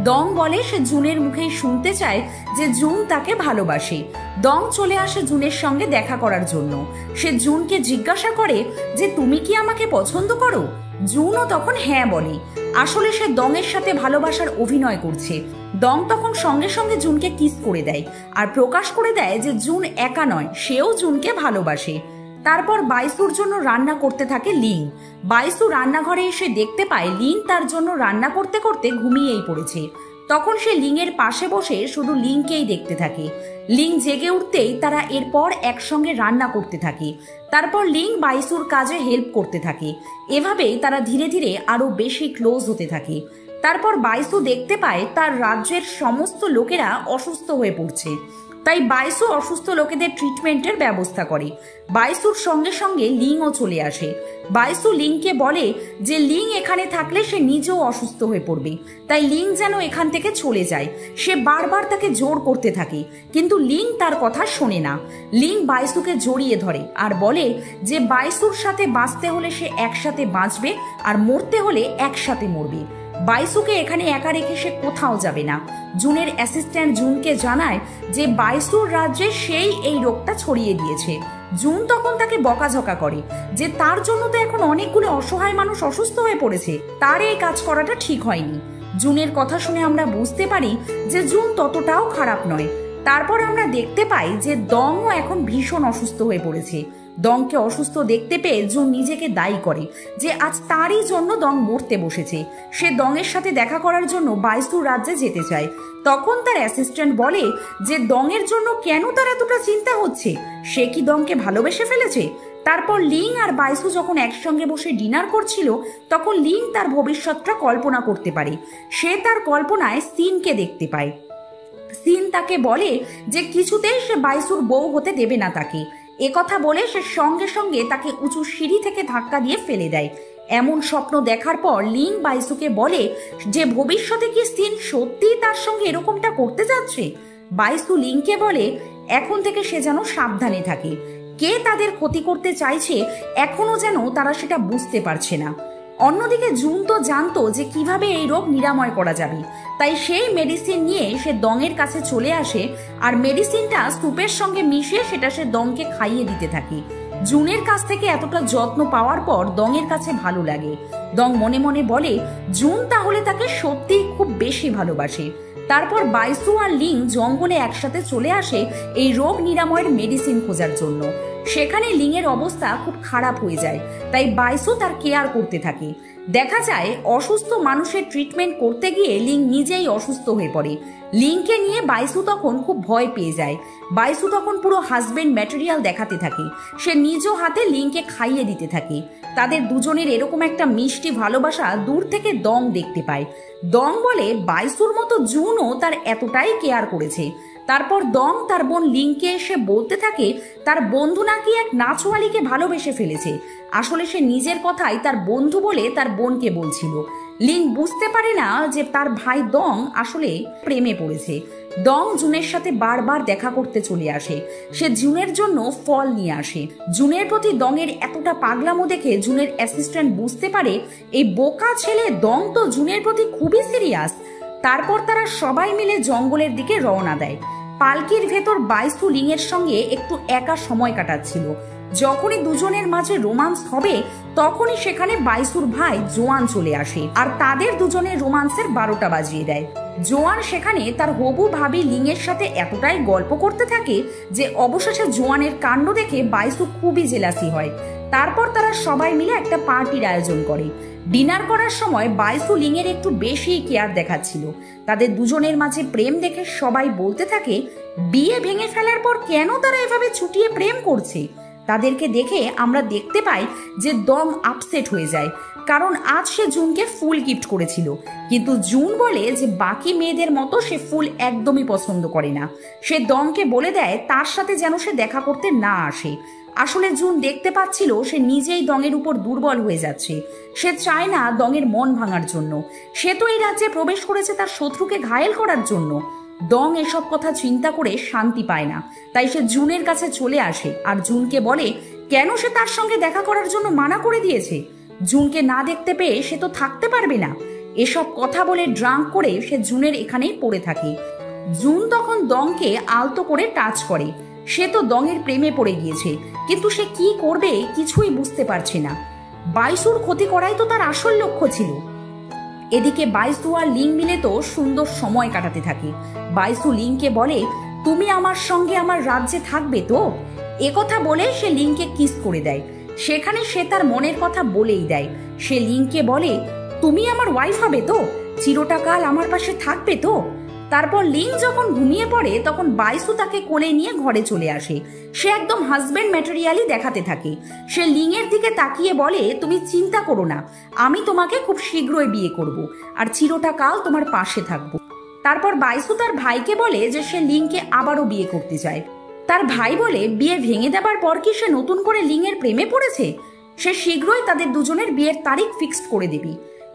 দং বলে সে জুনের মুখেই শুনতে চায় যে জুন তাকে ভালোবাসে। দং চলে আসে জুনের সঙ্গে দেখা করার জন্য। সে জুনকে জিজ্ঞাসা করে যে তুমি কি আমাকে পছন্দ করো? জুনও তখন হ্যাঁ বলে। আসলে সে দংয়ের সাথে ভালোবাসার অভিনয় করছে। দং তখন সঙ্গে সঙ্গে জুনকে কিস করে দেয় আর প্রকাশ করে দেয় যে জুন একা নয়, সেও জুনকে ভালোবাসে। তারপর বাইসুর জন্য রান্না করতে থাকে লিং। বাইসু রান্নাঘরে এসে দেখতে পায় লিং তার জন্য রান্না করতে করতে ঘুমিয়েই পড়েছে। তখন সে লিংয়ের পাশে বসে শুধু লিংকেই দেখতে থাকে। লিং জেগে উঠতেই তারা এরপর একসঙ্গে রান্না করতে থাকে। তারপর লিং বাইসুর কাজে হেল্প করতে থাকে। এভাবেই তারা ধীরে ধীরে আরো বেশি ক্লোজ হতে থাকে। তারপর বাইসু দেখতে পায় তার রাজ্যের সমস্ত লোকেরা অসুস্থ হয়ে পড়ছে। তাই বাইসু অসুস্থ লোকেদের ট্রিটমেন্টের ব্যবস্থা করে। বাইসুর সঙ্গে সঙ্গে লিংও চলে আসে। বাইসু লিংকে বলে যে লিং এখানে থাকলে সে নিজেও অসুস্থ হয়ে পড়বে, তাই লিং যেন এখান থেকে চলে যায়। সে বারবার তাকে জোর করতে থাকে, কিন্তু লিং তার কথা শোনে না। লিং বাইসুকে জড়িয়ে ধরে আর বলে যে বাইসুর সাথে বাঁচতে হলে সে একসাথে বাঁচবে, আর মরতে হলে একসাথে মরবে। বাইসুকে এখানে একা রেখে সে কোথাও যাবে না। জুনের অ্যাসিস্ট্যান্ট জুনকে জানায় যে বাইসুর রাজ্যে সেই এই রোগটা ছড়িয়ে দিয়েছে। জুন তখন তাকে বকাঝকা করে যে তার জন্য তো এখন অনেকগুলো অসহায় মানুষ অসুস্থ হয়ে পড়েছে, তার এই কাজ করাটা ঠিক হয়নি। জুনের কথা শুনে আমরা বুঝতে পারি যে জুন ততটাও খারাপ নয়। তারপর আমরা দেখতে পাই যে দংও এখন ভীষণ অসুস্থ হয়ে পড়েছে। দংকে অসুস্থ দেখতে পেয়ে জুন নিজেকে দায়ী করে যে আজ তারই জন্য দং মরতে বসেছে। সে দংয়ের সাথে দেখা করার জন্য বাইসুর রাজ্যে যেতে চায়। তখন তার অ্যাসিস্ট্যান্ট বলে যে দংয়ের জন্য কেন তার এতটা চিন্তা হচ্ছে, সে কি দংকে ভালোবেসে ফেলেছে? তারপর লিং আর বাইসু যখন একসঙ্গে বসে ডিনার করছিল, তখন লিং তার ভবিষ্যৎটা কল্পনা করতে পারে। সে তার কল্পনায় সিনকে দেখতে পায়। সিন তাকে বলে যে কিছুতেই সে বাইসুর বউ হতে দেবে না তাকে। একথা বলে সে সঙ্গে সঙ্গে তাকে উঁচু সিঁড়ি থেকে ধাক্কা দিয়ে ফেলে দেয়। এমন স্বপ্ন দেখার পর লিং বাইসুকে বলে যে ভবিষ্যতে কি সিন সত্যিই তার সঙ্গে এরকমটা করতে যাচ্ছে। বাইসু লিংকে বলে এখন থেকে সে যেন সাবধানে থাকে। কে তাদের ক্ষতি করতে চাইছে এখনো যেন তারা সেটা বুঝতে পারছে না। অন্যদিকে জুন তো জানতো যে কিভাবে এই রোগ নিরাময় করা যাবে, তাই সেই মেডিসিন নিয়ে সে দংয়ের কাছে চলে আসে আর মেডিসিনটা স্যুপের সঙ্গে মিশিয়ে সেটা সে দংকে খাইয়ে দিতে থাকে। জুনের কাছ থেকে এতটা যত্ন পাওয়ার পর দংয়ের কাছে ভালো লাগে। দং মনে মনে বলে জুন তাহলে তাকে সত্যিই খুব বেশি ভালোবাসে। তারপর বাইসু আর লিং জঙ্গলে একসাথে চলে আসে এই রোগ নিরাময়ের মেডিসিন খোঁজার জন্য। সেখানে লিংয়ের অবস্থা খুব খারাপ হয়ে যায়, তাই বাইসু তার কেয়ার করতে থাকে। দেখা যায় অসুস্থ মানুষের ট্রিটমেন্ট করতে গিয়ে লিং নিজেই অসুস্থ হয়ে পড়ে। লিংকে নিয়ে বাইসু তখন খুব ভয় পেয়ে যায়। বাইসু তখন পুরো হাজবেন্ড ম্যাটেরিয়াল দেখাতে থাকে। সে নিজ হাতে লিংকে খাইয়ে দিতে থাকে। তাদের দুজনের এরকম একটা মিষ্টি ভালোবাসা দূর থেকে দং দেখতে পায়। দং বলে বাইসুর মতো জুনও তার এতটাই কেয়ার করেছে। তারপর দং তার বোন লিংকে এসে বলতে থাকে তার বন্ধু নাকি এক নাচওয়ালিকে ভালোবেসে ফেলেছে। আসলে সে নিজের কথাই তার বন্ধু বলে তার বোনকে বলছিল। লিং বুঝতে পারে না যে তার ভাই দং আসলে প্রেমে পড়েছে। দং জুনের সাথে বারবার দেখা করতে চলে আসে। সে জুনের জন্য ফল নিয়ে আসে। জুনের প্রতি দংয়ের এতটা পাগলামো দেখে জুনের অ্যাসিস্ট্যান্ট বুঝতে পারে এই বোকা ছেলে দং তো জুনের প্রতি খুবই সিরিয়াস। তারপর তারা সবাই মিলে জঙ্গলের দিকে রওনা দেয়। পালকির ভেতর বাইসু লিংয়ের সঙ্গে একটু একা সময় কাটাচ্ছিল। যখনই দুজনের মাঝে রোমান্স হবে তখনই সেখানে বাইসুর ভাই জোয়ান চলে আসে আর তাদের দুজনের রোমান্সের 12টা বাজিয়ে দেয়। জোয়ান সেখানে তার হবু ভাবি লিংয়ের সাথে এতটাই গল্প করতে থাকে যে অবশেষে জোয়ানের কাণ্ড দেখে বাইসু খুবই জেলাসি হয়। তারপর তারা সবাই মিলে একটা পার্টির আয়োজন করে। ডিনার করার সময় বাইসু লিংয়ের একটু বেশি কেয়ার দেখাচ্ছিল। তাদের দুজনের মাঝে প্রেম দেখে সবাই বলতে থাকে বিয়ে ভেঙে ফেলার পর কেন তারা এভাবে ছুটিয়ে প্রেম করছে। তাদেরকে দেখে আমরা দেখতে পাই যে দং আপসেট হয়ে যায়, কারণ আজ সে জুনকে ফুল গিফট করেছিল। কিন্তু জুন বলে যে বাকি মেয়েদের মতো সে ফুল একদমই পছন্দ করে না। সে দংকে বলে দেয় তার সাথে যেন সে দেখা করতে না আসে। আসলে জুন দেখতে পাচ্ছিল সে নিজেই দংয়ের উপর দুর্বল হয়ে যাচ্ছে। সে চায় না দংয়ের মন ভাঙার জন্য। সে তো এই রাজ্যে প্রবেশ করেছে তার শত্রুকে ঘায়েল করার জন্য। দং এসব কথা চিন্তা করে শান্তি পায় না, তাই সে জুনের কাছে চলে আসে আর জুনকে বলে কেন সে তার সঙ্গে দেখা করার জন্য মানা করে দিয়েছে। জুনকে না দেখতে পেয়ে সে তো থাকতে পারবে না। এসব কথা বলে ড্রাঙ্ক করে সে জুনের এখানেই পড়ে থাকে। জুন তখন দংকে আলতো করে টাচ করে। সে তো দংয়ের প্রেমে পড়ে গিয়েছে, কিন্তু সে কি করবে কিছুই বুঝতে পারছে না। বাইসুর ক্ষতি করাই তো তার আসল লক্ষ্য ছিল। এদিকে বাইসু আর লিং মিলে তো সুন্দর সময় কাটাতে থাকে। বাইসু লিংকে বলে তুমি আমার সঙ্গে আমার রাজ্যে থাকবে তো। একথা বলে সে লিংকে কিস করে দেয়। সেখানে সে তার মনের কথা বলেই দেয়। সে লিংকে বলে তুমি আমার ওয়াইফ হবে তো, চিরটা কাল আমার পাশে থাকবে তো। তারপর লিং যখন ঘুমিয়ে পড়ে তখন বাইসু তাকে কোলে নিয়ে ঘরে চলে আসে। সে একদম হাজবেন্ড ম্যাটেরিয়ালই দেখাতে থাকে। সে লিংয়ের দিকে তাকিয়ে বলে তুমি চিন্তা করো না, আমি তোমাকে খুব শীঘ্রই বিয়ে করব আর চিরটা কাল তোমার পাশে থাকবো। তারপর বাইসু তার ভাইকে বলে যে সে লিংকে আবারও বিয়ে করতে চায়। তার ভাই বলে বিয়ে ভেঙে দেবার পর কি সে নতুন করে লিংয়ের প্রেমে পড়েছে। সে শীঘ্রই তাদের দুজনের বিয়ের তারিখ ফিক্সড করে দেবে।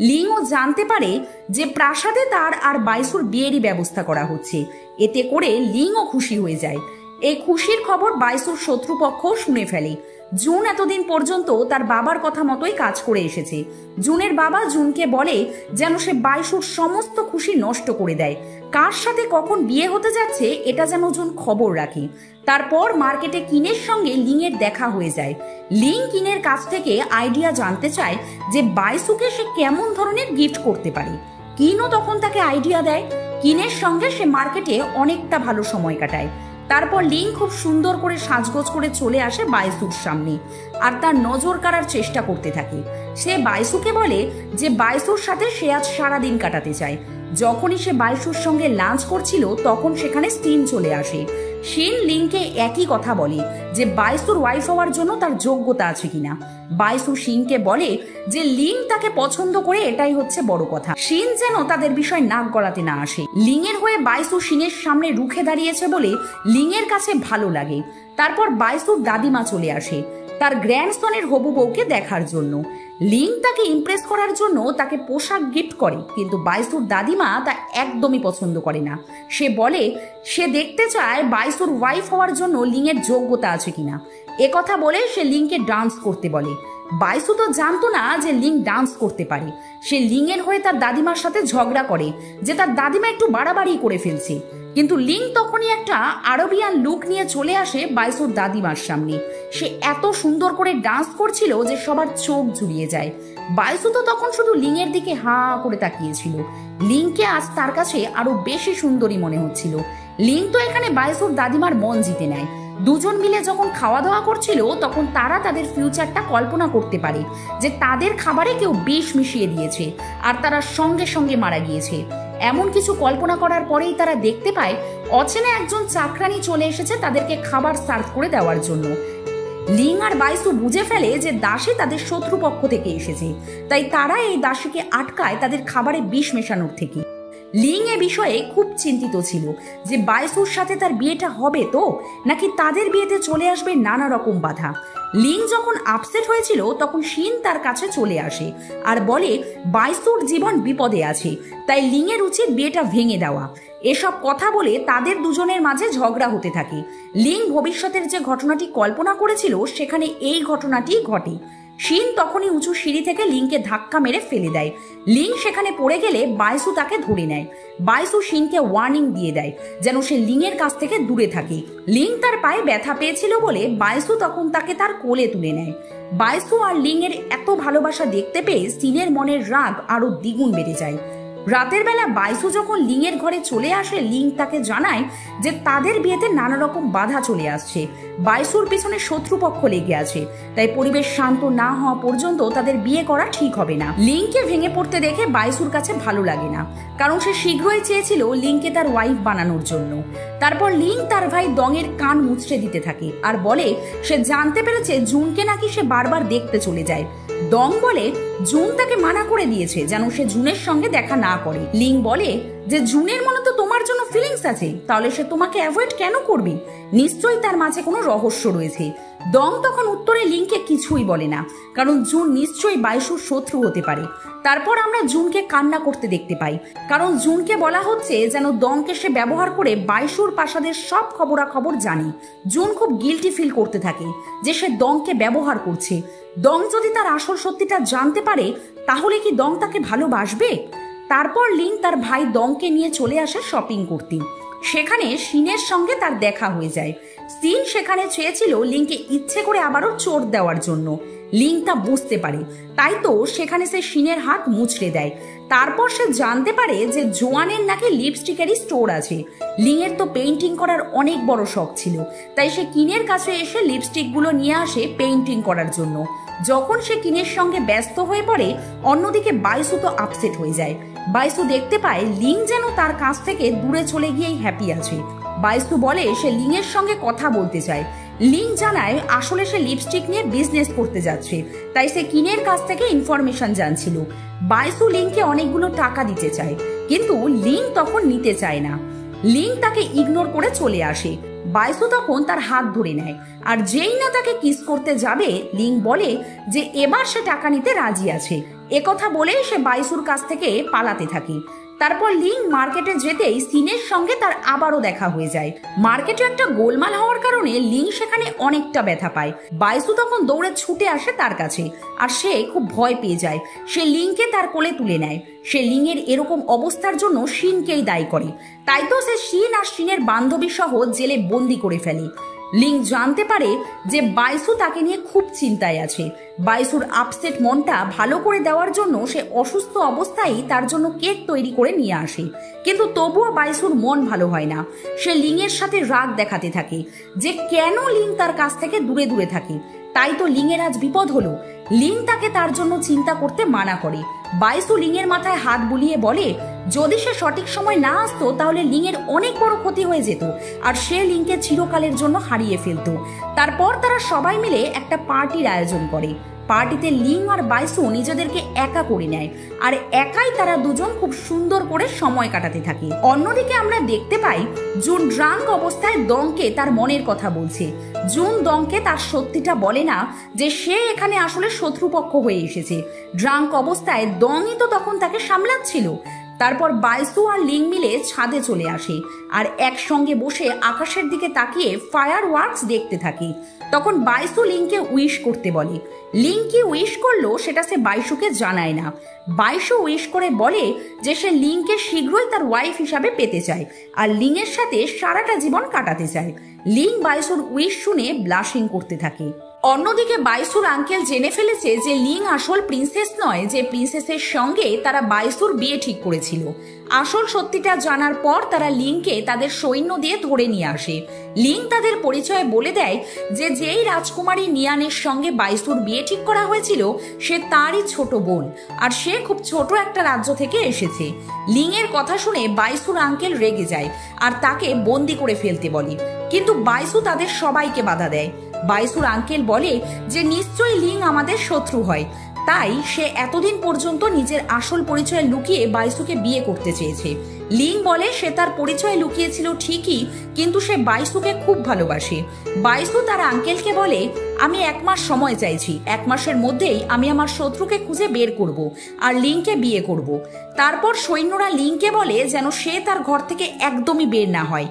লিংও জানতে পারে যে প্রাসাদে তার আর বাইসুর বিয়েরই ব্যবস্থা করা হচ্ছে। এতে করে লিংও খুশি হয়ে যায়। এই খুশির খবর বাইসুর শত্রুপক্ষ শুনে ফেলে। জুন এতদিন পর্যন্ত তার বাবার কথা মতোই কাজ করে এসেছে। জুনের বাবা জুনকে বলে যেন সে বাইসুর সমস্ত খুশি নষ্ট করে দেয়। কার সাথে কখন বিয়ে হতে যাচ্ছে এটা যেন জুন খবর রাখে। তারপর মার্কেটে কিনের সঙ্গে লিংয়ের দেখা হয়ে যায়। লিং কিনের কাছ থেকে আইডিয়া জানতে চায় যে বাইসুকে সে কেমন ধরনের গিফট করতে পারে। কিনও তখন তাকে আইডিয়া দেয়। কিনের সঙ্গে সে মার্কেটে অনেকটা ভালো সময় কাটায়। তারপর লিং খুব সুন্দর করে সাজগোজ করে চলে আসে বাইসুর সামনে আর তার নজর কাড়ার চেষ্টা করতে থাকে। সে বাইসুকে বলে যে বাইসুর সাথে সে আজ সারাদিন কাটাতে চায়। যখনই সে বাইসুর সঙ্গে লাঞ্চ করছিল তখন সেখানে সিন চলে আসে। শিন লিংকে একই কথা বলে যে বাইসুর ওয়াইফ হওয়ার জন্য তার যোগ্যতা আছে কিনা। বাইসু শিনকে বলে যে লিং তাকে পছন্দ করে, এটাই হচ্ছে বড় কথা। শিন যেন তাদের বিষয় নাক গলাতে না আসে। লিংয়ের হয়ে বাইসু শিনের সামনে রুখে দাঁড়িয়েছে বলে লিংয়ের কাছে ভালো লাগে। তারপর বাইসুর দাদিমা চলে আসে তার গ্র্যান্ডসনের হবু বউকে দেখার জন্য। লিং তাকে ইমপ্রেস করার জন্য তাকে পোশাক গিফট করে, কিন্তু বাইসুর দাদিমা তা একদমই পছন্দ করে না। সে বলে সে দেখতে চায় বাইসুর ওয়াইফ হওয়ার জন্য লিংয়ের যোগ্যতা আছে কিনা। একথা বলে সে লিংকে ডান্স করতে বলে। বাইসু তো জানতো না যে লিং ডান্স করতে পারে। সে লিংয়ের হয়ে তার দাদিমার সাথে ঝগড়া করে যে তার দাদিমা একটু বাড়াবাড়ি করে ফেলছে। কিন্তু লিং তখনই একটা আরবিয়ান লুক নিয়ে চলে আসে বাইসুর দাদিমার সামনে। সে এত সুন্দর করে ডান্স করছিল যে সবার চোখ জুড়িয়ে যায়। বাইসু তো তখন শুধু লিংয়ের দিকে হা করে তাকিয়েছিল। লিংকে আজ তার কাছে আরো বেশি সুন্দরী মনে হচ্ছিল। লিং তো এখানে বাইসুর দাদিমার মন জিতে নেয়। দুজন মিলে যখন খাওয়া দাওয়া করছিল তখন তারা তাদের ফিউচারটা কল্পনা করতে পারে যে তাদের খাবারে কেউ বিষ মিশিয়ে দিয়েছে আর তারা সঙ্গে সঙ্গে মারা গিয়েছে। এমন কিছু কল্পনা করার পরেই তারা দেখতে পায় অচেনা একজন চাকরানি চলে এসেছে তাদেরকে খাবার সার্ভ করে দেওয়ার জন্য। লিং আর বাইসু বুঝে ফেলে যে দাসী তাদের শত্রুপক্ষ থেকে এসেছে, তাই তারা এই দাসীকে আটকায় তাদের খাবারে বিষ মেশানোর থেকে। লিং এ বিষয়ে খুব চিন্তিত ছিল যে বাইসুর সাথে তার বিয়েটা হবে তো, নাকি তাদের বিয়েতে চলে আসবে নানা রকম বাধা। লিং যখন আপসেট হয়েছিল তখন শিন তার কাছে চলে আসে আর বলে বাইসুর জীবন বিপদে আছে, তাই লিং এর উচিত বিয়েটা ভেঙে দেওয়া। এসব কথা বলে তাদের দুজনের মাঝে ঝগড়া হতে থাকে। লিং ভবিষ্যতের যে ঘটনাটি কল্পনা করেছিল সেখানে এই ঘটনাটি ঘটে। শিন তখনই উঁচু সিঁড়ি থেকে লিংকে ধাক্কা মেরে ফেলে দেয়। লিং সেখানে পড়ে গেলে বাইসু তাকে ধরে নেয়। বাইসু শিনকে ওয়ার্নিং দিয়ে দেয় যেন সে লিংয়ের কাছ থেকে দূরে থাকে। লিং তার পায়ে ব্যথা পেয়েছিল বলে বাইসু তখন তাকে তার কোলে তুলে নেয়। বাইসু আর লিংয়ের এত ভালোবাসা দেখতে পেয়ে শিনের মনের রাগ আরো দ্বিগুণ বেড়ে যায়। রাতের বেলা বাইসু যখন লিংয়ের ঘরে চলে আসে, লিং তাকে জানায় যে তাদের বিয়েতে নানা রকম বাধা চলে আসছে। বাইসুর পিছনে শত্রুপক্ষ লেগে আছে, তাই পরিবেশ শান্ত না হওয়া পর্যন্ত তাদের বিয়ে করা ঠিক হবে না। লিংকে ভেঙে পড়তে দেখে বাইসুর কাছে ভালো লাগে না, কারণ সে শীঘ্রই চেয়েছিল লিংকে তার ওয়াইফ বানানোর জন্য। তারপর লিং তার ভাই দংয়ের কান মুচড়ে দিতে থাকে আর বলে সে জানতে পেরেছে জুনকে নাকি সে বারবার দেখতে চলে যায়। দং বলে জুন তাকে মানা করে দিয়েছে যেন সে জুনের সঙ্গে দেখা না করে। লিং বলে যে জুনের মনে তো তোমার জন্য ফিলিংস আছে, তাহলে সে তোমাকে অ্যাভয়েড কেন করবে? নিশ্চয়ই তার মাঝে কোনো রহস্য রয়েছে। দং তখন উত্তরে লিংকে কিছুই বলে না, কারণ জুন নিশ্চয়ই বাইসুর শত্রু হতে পারে। তারপর আমরা জুনকে কান্না করতে দেখতে পাই, কারণ জুনকে বলা হচ্ছে যেন দংকে সে ব্যবহার করে বাইসুর প্রাসাদের সব খবরাখবর জানে। জুন খুব গিল্টি ফিল করতে থাকে যে সে দংকে ব্যবহার করছে। দং যদি তার আসল সত্যিটা জানতে পারে তাহলে কি দং তাকে ভালোবাসবে? তারপর লিং তার ভাই দংকে নিয়ে চলে আসে শপিং করতে। সেখানে শিনের সঙ্গে তার দেখা হয়ে যায়। শিন সেখানে চেয়েছিল লিংকে ইচ্ছে করে আবারও চোট দেওয়ার জন্য। লিং তা বুঝতে পারে, তাই তো সেখানে সে শিনের হাত মুচড়ে দেয়। তারপর সে জানতে পারে যে জোয়ানের নাকি লিপস্টিকেরই স্টোর আছে। লিংয়ের তো পেইন্টিং করার অনেক বড় শখ ছিল, তাই সে কিনের কাছে এসে লিপস্টিকগুলো নিয়ে আসে পেইন্টিং করার জন্য। যখন সে কিনের সঙ্গে ব্যস্ত হয়ে পড়ে, অন্যদিকে বাইসু তো আপসেট হয়ে যায়। বাইসু দেখতে পায় লিং যেন তার কাছ থেকে দূরে চলে গিয়েই হ্যাপি আছে। বাইসু বলে সে লিংয়ের সঙ্গে কথা বলতে চায়। লিং জানায় আসলে সে লিপস্টিক নিয়ে বিজনেস করতে যাচ্ছে, তাই সে কিনের কাছ থেকে ইনফরমেশন জানছিল। বাইসু লিংকে অনেকগুলো টাকা দিতে চায়, কিন্তু লিং তখন নিতে চায় না। লিং তাকে ইগনোর করে চলে আসে। বাইসু তখন তার হাত ধরে নেয়, আর যেই না তাকে কিস করতে যাবে, লিং বলে যে এবার সে টাকা নিতে রাজি আছে। একথা বলে সে বাইসুর কাছ থেকে পালাতে থাকে। তারপর লিং মার্কেটে যেতেই সিনের সঙ্গে তার আবারও দেখা হয়ে যায়। মার্কেটে একটা গোলমাল হওয়ার কারণে লিং সেখানে অনেকটা ব্যথা পায়। বাইসু তখন দৌড়ে ছুটে আসে তার কাছে, আর সে খুব ভয় পেয়ে যায়। সে লিংকে তার কোলে তুলে নেয়। সে লিংয়ের এরকম অবস্থার জন্য শিনকেই দায়ী করে, তাই তো সে শিন আর শিনের বান্ধবী সহ জেলে বন্দি করে ফেলে। লিং জানতে পারে যে বাইসু তাকে নিয়ে খুব চিন্তায় আছে। বাইসুর আপসেট মনটা ভালো করে দেওয়ার জন্য সে অসুস্থ অবস্থায় তার জন্য কেক তৈরি করে নিয়ে আসে, কিন্তু তবুও বাইসুর মন ভালো হয় না। সে লিংয়ের সাথে রাগ দেখাতে থাকে যে কেন লিং তার কাছ থেকে দূরে দূরে থাকে। তাই তো লিংয়ের আজ বিপদ হলো। লিং তাকে তার জন্য চিন্তা করতে মানা করে। বাইসু লিংয়ের মাথায় হাত বুলিয়ে বলে যদি সে সঠিক সময় না আসতো তাহলে লিংয়ের অনেক বড় ক্ষতি হয়ে যেত, আর সে লিংকে চিরকালের জন্য হারিয়ে ফেলতো। তারপর তারা সবাই মিলে একটা পার্টির আয়োজন করে। পার্টিতে লিং আর বাইসু নিজেদেরকে একা করে নেয়, আর একাই তারা দুজন খুব সুন্দর করে সময় কাটাতে থাকে। অন্যদিকে আমরা দেখতে পাই জুন ড্রাঙ্ক অবস্থায় দংকে তার মনের কথা বলছে। জুন দংকে তার সত্যিটা বলে না যে সে এখানে আসলে শত্রুপক্ষ হয়ে এসেছে। ড্রাঙ্ক অবস্থায় দংই তো তখন তাকে সামলাচ্ছিল। তারপর বাইসু আর লিং মিলে ছাদে চলে আসে আর একসঙ্গে বসে আকাশের দিকে তাকিয়ে ফায়ার ওয়ার্কস দেখতে থাকে। তখন বাইসু লিংকে উইশ করতে বলে। লিং কি উইশ করলো সেটা সে বাইসুকে জানায় না। বাইসু উইশ করে বলে যে সে লিংকে শীঘ্রই তার ওয়াইফ হিসাবে পেতে চায় আর লিংয়ের সাথে সারাটা জীবন কাটাতে চায়। লিং বাইসুর উইশ শুনে ব্লাশিং করতে থাকে। অন্যদিকে বাইসুর আঙ্কেল জেনে ফেলেছে যে লিং আসল প্রিন্সেস নয়, যে প্রিন্সেসের সঙ্গে তারা বাইসুর বিয়ে ঠিক করেছিল। আসল সত্যিটা জানার পর তারা লিংকে তাদের সৈন্য দিয়ে ধরে নিয়ে আসে। লিং তাদের পরিচয় বলে দেয় যে যেই রাজকুমারী নিয়ানের সঙ্গে বাইসুর বিয়ে ঠিক করা হয়েছিল সে তারই ছোট বোন, আর সে খুব ছোট একটা রাজ্য থেকে এসেছে। লিং এর কথা শুনে বাইসুর আঙ্কেল রেগে যায় আর তাকে বন্দি করে ফেলতে বলে, কিন্তু বাইসু তাদের সবাইকে বাধা দেয়। বাইসুর আঙ্কেল বলে যে নিশ্চয়ই লিং আমাদের শত্রু হয়, তাই সে এতদিন পর্যন্ত নিজের আসল পরিচয় লুকিয়ে বাইসুকে বিয়ে করতে চেয়েছে। লিং বলে সে তার পরিচয় লুকিয়েছিল ঠিকই, কিন্তু সে বাইসুকে খুব ভালোবাসে। বাইসু তার আঙ্কেলকে বলে, আমি 1 মাস সময় চাইছি, 1 মাসের মধ্যেই আমি আমার শত্রুকে খুঁজে বের করব আর লিংকে বিয়ে করব। তারপর সৈন্যরা লিংকে বলে যেন সে তার ঘর থেকে একদমই বের না হয়।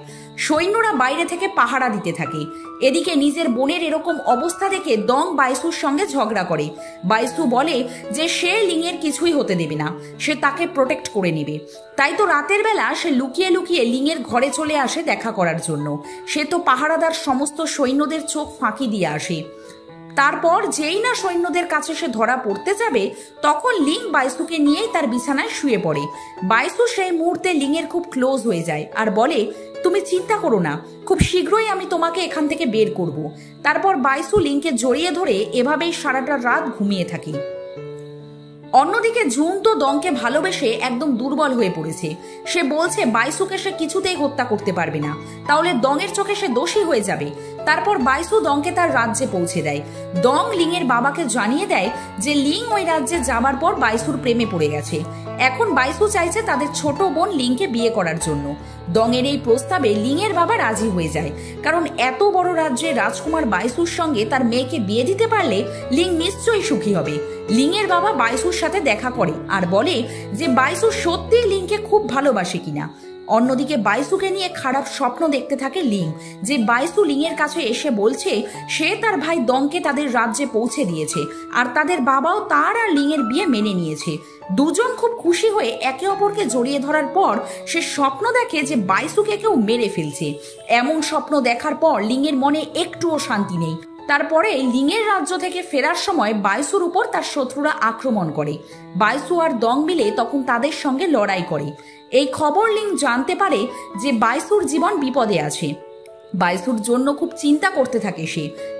সৈন্যরা বাইরে থেকে পাহারা দিতে থাকে। এদিকে নিজের বোনের এরকম অবস্থা দেখে দং বাইসুর সঙ্গে ঝগড়া করে। বাইসু বলে যে সে লিংয়ের কিছুই হতে দেবে না, সে তাকে প্রোটেক্ট করে নেবে। তাই তো রাতের বেলা সে লুকিয়ে লুকিয়ে লিংয়ের ঘরে চলে আসে দেখা করার জন্য। সে তো পাহারাদার সমস্ত সৈন্যদের চোখ ফাঁকি দিয়ে আসে। তারপর যেই না সৈন্যদের কাছে সে ধরা পড়তে যাবে, তখন লিং বাইসুকে নিয়েই তার বিছানায় শুয়ে পড়ে। বাইসু সেই মুহূর্তে লিংয়ের খুব ক্লোজ হয়ে যায় আর বলে, তুমি চিন্তা করো না, খুব শীঘ্রই আমি তোমাকে এখান থেকে বের করব। তারপর বাইসু লিংকে জড়িয়ে ধরে এভাবেই সারাটা রাত ঘুমিয়ে থাকে। অন্যদিকে জুন তো দংকে ভালোবেসে একদম দুর্বল হয়ে পড়েছে। সে বলছে বাইসুকে সে কিছুতেই হত্যা করতে পারবে না, তাহলে দংয়ের চোখে সে দোষী হয়ে যাবে। তারপর বাইসু দংকে তার রাজ্যে পৌঁছে দেয়। দং লিংয়ের বাবাকে জানিয়ে দেয় যে লিং ওই রাজ্যে যাবার পর বাইসুর প্রেমে পড়ে গেছে। এখন বাইসু চাইছে তাদের ছোট বোন লিংকে বিয়ে করার জন্য। দংয়ের এই প্রস্তাবে লিংয়ের বাবা রাজি হয়ে যায়, কারণ এত বড় রাজ্যে রাজকুমার বাইসুর সঙ্গে তার মেয়েকে বিয়ে দিতে পারলে লিং নিশ্চয়ই সুখী হবে। লিংয়ের বাবা বাইসুর সাথে দেখা করে আর বলে যে বাইসু সত্যিই লিংকে খুব ভালোবাসে কিনা। অন্যদিকে বাইসুকে নিয়ে খারাপ স্বপ্ন দেখতে থাকে লিং, যে বাইসু লিংয়ের কাছে এসে বলছে সে তার ভাই দংকে তাদের রাজ্যে পৌঁছে দিয়েছে আর তাদের বাবাও তার আর লিংয়ের বিয়ে মেনে নিয়েছে। দুজন খুব খুশি হয়ে একে অপরকে জড়িয়ে ধরার পর সে স্বপ্ন দেখে যে বাইসুকে কেউ মেরে ফেলছে। এমন স্বপ্ন দেখার পর লিংয়ের মনে একটুও শান্তি নেই। তারপরে লিংয়ের রাজ্য থেকে ফেরার সময় বাইসুর উপর তার শত্রুরা আক্রমণ করে। বাইসু আর দং মিলে তখন তাদের সঙ্গে লড়াই করে। এই খবর লিং জানতে পারে যে বাইসুর জীবন বিপদে আছে। বাইসুর জন্য খুব চিন্তা করতে থাকে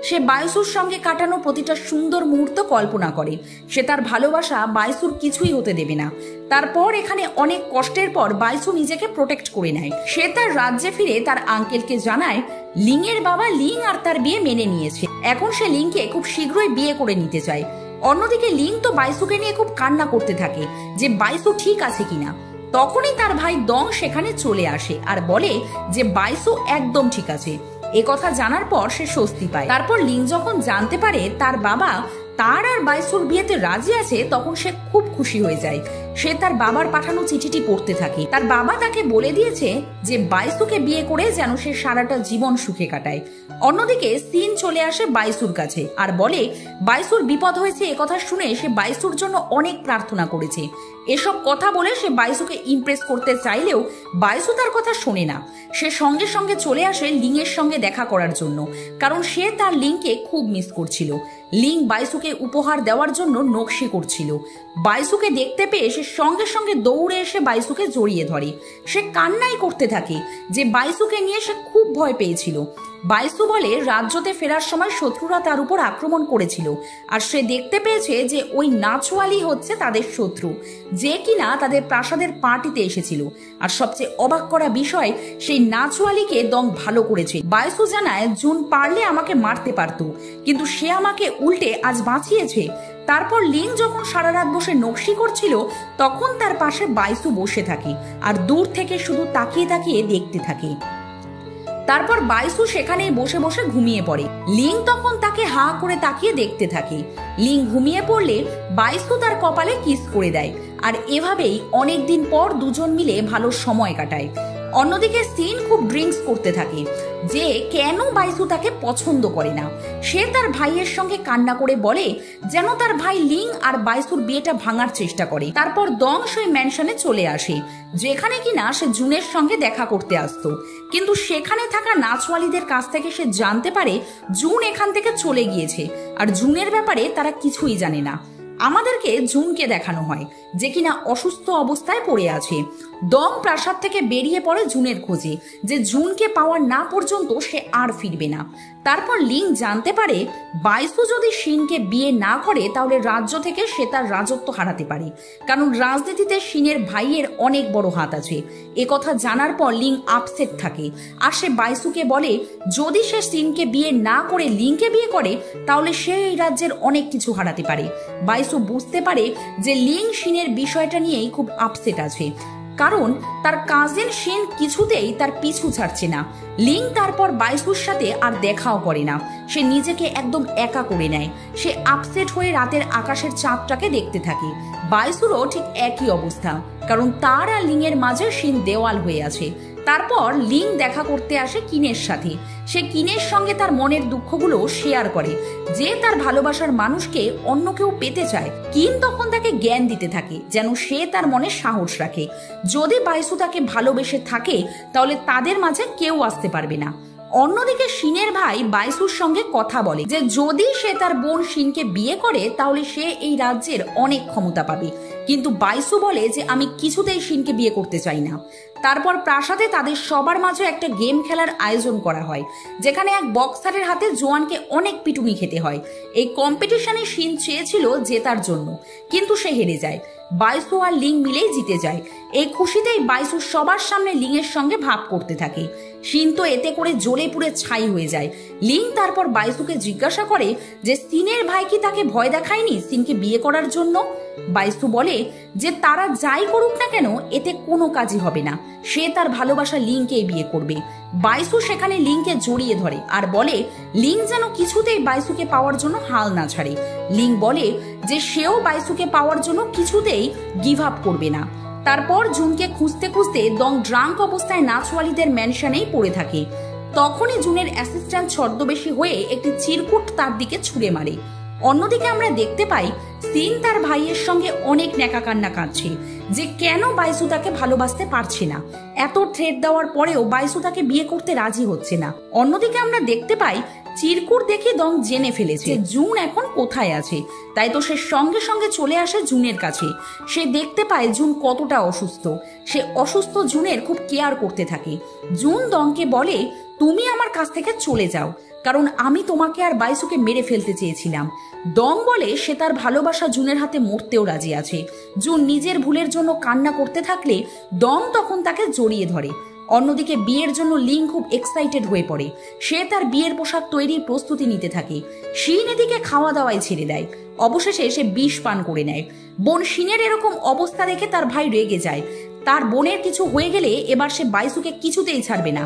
সে বাইসুর সঙ্গে কাটানো প্রতিটা সুন্দর মুহূর্ত কল্পনা করে। সে তার ভালোবাসা বাইসুর কিছুই হতে দেবে না। তারপর এখানে অনেক কষ্টের পর বাইসু নিজেকে প্রোটেক্ট করে নেয়। সে তার রাজ্যে ফিরে তার আঙ্কেলকে জানায় লিংয়ের বাবা লিং আর তার বিয়ে মেনে নিয়েছে। এখন সে লিংকে খুব শীঘ্রই বিয়ে করে নিতে চায়। অন্যদিকে লিং তো বাইসুকে নিয়ে খুব কান্না করতে থাকে যে বাইসু ঠিক আছে কিনা। তখনই তার ভাই দং সেখানে চলে আসে আর বলে যে বাইসু একদম ঠিক আছে। এ কথা জানার পর সে স্বস্তি পায়। তারপর লিং যখন জানতে পারে তার বাবা তার আর বাইসুর বিয়েতে রাজি আছে, তখন সে খুব খুশি হয়ে যায়। সে তার বাবার পাঠানো চিঠিটি পড়তে থাকে। তার বাবা তাকে বলে দিয়েছে যে বাইসুকে বিয়ে করে যেন সে সারাটা জীবন সুখে কাটায়। অন্যদিকে সিন চলে আসে বাইসুর কাছে আর বলে বাইসুর বিপদ হয়েছে। একথা শুনে সে বাইসুর জন্য অনেক প্রার্থনা করেছে। এসব কথা বলে সে বাইসুকে ইমপ্রেস করতে চাইলেও বাইসু তার কথা শোনে না। সে সঙ্গে সঙ্গে চলে আসে লিংয়ের সঙ্গে দেখা করার জন্য, কারণ সে তার লিংকে খুব মিস করছিল। লিং বাইসুকে উপহার দেওয়ার জন্য নকশি করছিল। বাইসুকে দেখতে পেয়ে সে সঙ্গে সঙ্গে দৌড়ে এসে বাইসুকে জড়িয়ে ধরে। সে কান্নাই করতে থাকে যে বাইসুকে নিয়ে সে খুব ভয় পেয়েছিল। বাইসু বলে রাজ্যতে ফেরার সময় শত্রুরা তার উপর আক্রমণ করেছিল আর সে দেখতে পেয়েছে যে ওই নাচওয়ালি হচ্ছে তাদের শত্রু, যে কিনা তাদের প্রাসাদের পার্টিতে এসেছিল। আর সবচেয়ে অবাক করা বিষয়, সেই নাচওয়ালিকে দং ভালো করেছে। বাইসু জানায় জুন পারলে আমাকে মারতে পারত, কিন্তু সে আমাকে উল্টে আজ বাঁচিয়েছে। তারপর লিং যখন সারা রাত বসে নকশি করছিল তখন তার পাশে বাইসু বসে থাকে আর দূর থেকে শুধু তাকিয়ে তাকিয়ে দেখতে থাকে। তারপর বাইসু সেখানেই বসে বসে ঘুমিয়ে পড়ে। লিং তখন তাকে হা করে তাকিয়ে দেখতে থাকে। লিং ঘুমিয়ে পড়লে বাইসু তার কপালে কিস করে দেয় আর এভাবেই অনেকদিন পর দুজন মিলে ভালো সময় কাটায়। অন্যদিকে সিন খুব ড্রিঙ্কস করতে থাকে যে কেন বাইসু তাকে পছন্দ করে না। সে তার ভাইয়ের সঙ্গে কান্না করে বলে যেন তার ভাই লিং আর বাইসুর বিয়েটা ভাঙার চেষ্টা করে। তারপর দং সেই ম্যানশনে চলে আসে, যেখানে কিনা সে জুনের সঙ্গে দেখা করতে আসতো। কিন্তু সেখানে থাকা নাচওয়ালিদের কাছ থেকে সে জানতে পারে জুন এখান থেকে চলে গিয়েছে আর জুনের ব্যাপারে তারা কিছুই জানে না। আমাদেরকে জুনকে দেখানো হয় যে কিনা অসুস্থ অবস্থায় পড়ে আছে। দং প্রাসাদ থেকে বেরিয়ে পড়ে জুনের খোঁজে, যে জুনকে পাওয়ার না পর্যন্ত সে আর ফিরবে না। তারপর লিং জানতে পারে বাইসু যদি শিনকে বিয়ে না করে তাহলে রাজ্য থেকে সে তার রাজত্ব হারাতে পারে, কারণ রাজনীতিতে শিনের ভাইয়ের অনেক বড় হাত আছে। একথা জানার পর লিং আপসেট থাকে, আর সে বাইসুকে বলে যদি সে শিনকে বিয়ে না করে লিংকে বিয়ে করে তাহলে সে এই রাজ্যের অনেক কিছু হারাতে পারে। বাইসু বুঝতে পারে যে লিং শিনের বিষয়টা নিয়েই খুব আপসেট আছে, কারণ তার কাজিন শিন কিছুতেই তার পিছু ছাড়ছে না। লিং তারপর বাইসুর সাথে আর দেখাও করে না, সে নিজেকে একদম একা করে নেয়। সে আপসেট হয়ে রাতের আকাশের চাঁদটাকে দেখতে থাকে। বাইসুরও ঠিক একই অবস্থা, কারণ তার আর লিং এর মাঝে শিন দেওয়াল হয়ে আছে। তারপর লিং দেখা করতে আসে কিনের সাথে। সে কিনের সঙ্গে তার মনের দুঃখগুলো শেয়ার করে, যে তার ভালোবাসার মানুষকে অন্য কেউ পেতে চায়। কিন তখন তাকে জ্ঞান দিতে থাকে যেন সে তার মনে সাহস রাখে। যদি বাইসু তাকে ভালোবেসে থাকে তাহলে তাদের মাঝে কেউ আসতে পারবে না। অন্যদিকে শিনের ভাই বাইসুর সঙ্গে কথা বলে যে যদি সে তার বোন শিনকে বিয়ে করে তাহলে সে এই রাজ্যের অনেক ক্ষমতা পাবে, কিন্তু বাইসু বলে যে আমি কিছুতেই শিনকে বিয়ে করতে চাই না। তারপর প্রাসাদে তাদের সবার মাঝে একটা গেম খেলার আয়োজন করা হয়, যেখানে এক বক্সারের হাতে জোয়ানকে অনেক পিটুনি খেতে হয়। এই কম্পিটিশনে শিন চেয়েছিল জেতার জন্য, কিন্তু সে হেরে যায়। বাইসু আর লিং মিলেই জিতে যায়। এই খুশিতেই বাইসু সবার সামনে লিং এর সঙ্গে ভাব করতে থাকে। শিন তো এতে করে জ্বলে পুড়ে ছাই হয়ে যায়। লিং তারপর বাইসুকে জিজ্ঞাসা করে যে সিনের ভাই কি তাকে ভয় দেখায়নি সিনকে বিয়ে করার জন্য। বাইসু বলে যে তারা যাই করুক না কেন এতে কোনো কাজই হবে না, সে তার ভালোবাসা লিংকে বিয়ে করবে। বাইসু সেখানে লিংকে জড়িয়ে ধরে আর বলে লিং যেন কিছুতেই বাইসুকে পাওয়ার জন্য হাল না ছাড়ে। লিং বলে যে সেও বাইসুকে পাওয়ার জন্য কিছুতেই গিভ আপ করবে না। তারপর জুনকে খুঁজতে খুঁজতে দং ড্রাঙ্ক অবস্থায় নাচওয়ালিদের ম্যানশনেই পড়ে থাকে। তখনই জুনের অ্যাসিস্ট্যান্ট ছদ্মবেশী হয়ে একটি চিরকুট তার দিকে ছুঁড়ে মারে। অন্যদিকে আমরা দেখতে পাই সিন তার ভাইয়ের সঙ্গে অনেক ন্যাকা কান্না কাঁদছে, যে কেন বাইসু তাকে ভালোবাসতে পারছে না। এত থ্রেট দেওয়ার পরেও বাইসু তাকে বিয়ে করতে রাজি হচ্ছে না। অন্যদিকে আমরা দেখতে পাই চিরকুট দেখে দং জেনে ফেলেছে জুন এখন কোথায় আছে, তাই তো সে সঙ্গে সঙ্গে চলে আসে জুনের কাছে। সে দেখতে পায় জুন কতটা অসুস্থ। সে অসুস্থ জুনের খুব কেয়ার করতে থাকে। জুন দংকে বলে তুমি আমার কাছ থেকে চলে যাও, কারণ আমি তোমাকে আর বাইসুকে মেরে ফেলতে চেয়েছিলাম। দং বলে সে তার ভালোবাসা জুনের হাতে মরতেও রাজি আছে। জুন নিজের ভুলের জন্য কান্না করতে থাকলে দং তখন তাকে জড়িয়ে ধরে। অন্যদিকে বিয়ের জন্য লিং খুব এক্সাইটেড হয়ে পড়ে। সে তার বিয়ের পোশাক তৈরির প্রস্তুতি নিতে থাকে। শিন এদিকে খাওয়া দাওয়ায় ছেড়ে দেয়। অবশেষে সে বিষ পান করে নেয়। বোন শিনের এরকম অবস্থা দেখে তার ভাই রেগে যায়। তার বোনের কিছু হয়ে গেলে এবার সে বাইসুকে কিছুতেই ছাড়বে না।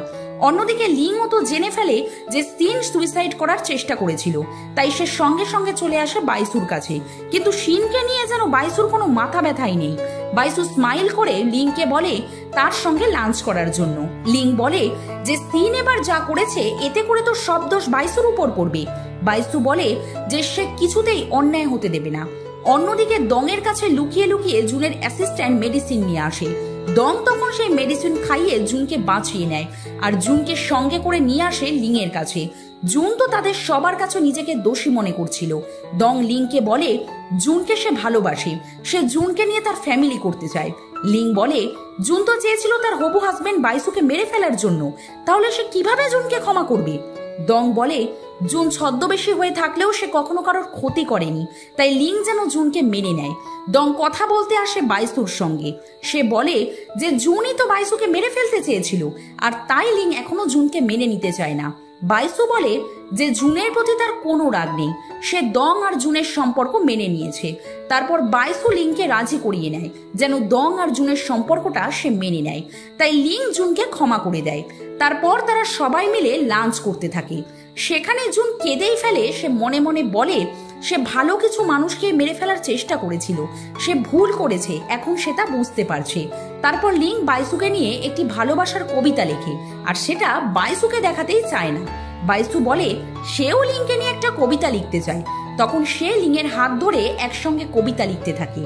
অন্যদিকে লিংও তো জেনে ফেলে যে সিন সুইসাইড করার চেষ্টা করেছিল, তাই সে সঙ্গে সঙ্গে চলে আসে বাইসুর কাছে। কিন্তু শিনকে নিয়ে যেন বাইসুর কোনো মাথা ব্যথাই নেই। বাইসু স্মাইল করে লিংকে বলে তার সঙ্গে লাঞ্চ করার জন্য। লিং বলে যে সিন এবার যা করেছে এতে করে তো সব দোষ বাইসুর উপর পড়বে। বাইসু বলে যে সে কিছুতেই অন্যায় হতে দেবে না। অন্যদিকে দংয়ের কাছে লুকিয়ে লুকিয়ে জুনের অ্যাসিস্ট্যান্ট মেডিসিন নিয়ে আসে। দং তখন সেই মেডিসিন খাইয়ে জুনকে বাঁচিয়ে নেয় আর জুনকে সঙ্গে করে নিয়ে আসে লিংয়ের কাছে। জুন তো তাদের সবার কাছে নিজেকে দোষী মনে করছিল। দং লিংকে বলে জুনকে সে ভালোবাসে, সে জুনকে নিয়ে তার ফ্যামিলি করতে চায়। লিং বলে জুন তো চেয়েছিল তার হবু হাজবেন্ড বাইসুকে মেরে ফেলার জন্য, তাহলে সে কিভাবে জুনকে ক্ষমা করবে। দং বলে জুন ছদ্মবেশী হয়ে থাকলেও সে কখনো কারোর ক্ষতি করেনি, তাই লিং যেন জুনকে মেনে নেয়। দং কথা বলতে আসে বাইসুর সঙ্গে। সে বলে যে জুনই তো বাইসুকে মেরে ফেলতে চেয়েছিল, আর তাই লিং এখনো জুনকে মেনে নিতে চায় না। বাইসু বলে যে জুনের প্রতি তার কোনো রাগ নেই, সে দং আর জুনের সম্পর্ক মেনে নিয়েছে। তারপর বাইসু লিংকে রাজি করিয়ে নেয় যেন দং আর জুনের সম্পর্কটা সে মেনে নেয়, তাই লিং জুনকে ক্ষমা করে দেয়। তারপর তারা সবাই মিলে লাঞ্চ করতে থাকে। সেখানে জুন কেঁদেই ফেলে। সে মনে মনে বলে সে ভালো কিছু মানুষকে মেরে ফেলার চেষ্টা করেছিল, সে ভুল করেছে, এখন সে তা বুঝতে পারছে। তারপর লিং বাইসুকে নিয়ে একটি ভালোবাসার কবিতা লেখে, আর সেটা বাইসুকে দেখাতেই চায় না। বাইসু বলে সেও লিংকে নিয়ে একটা কবিতা লিখতে চায়। তখন সে লিংয়ের হাত ধরে একসঙ্গে কবিতা লিখতে থাকে।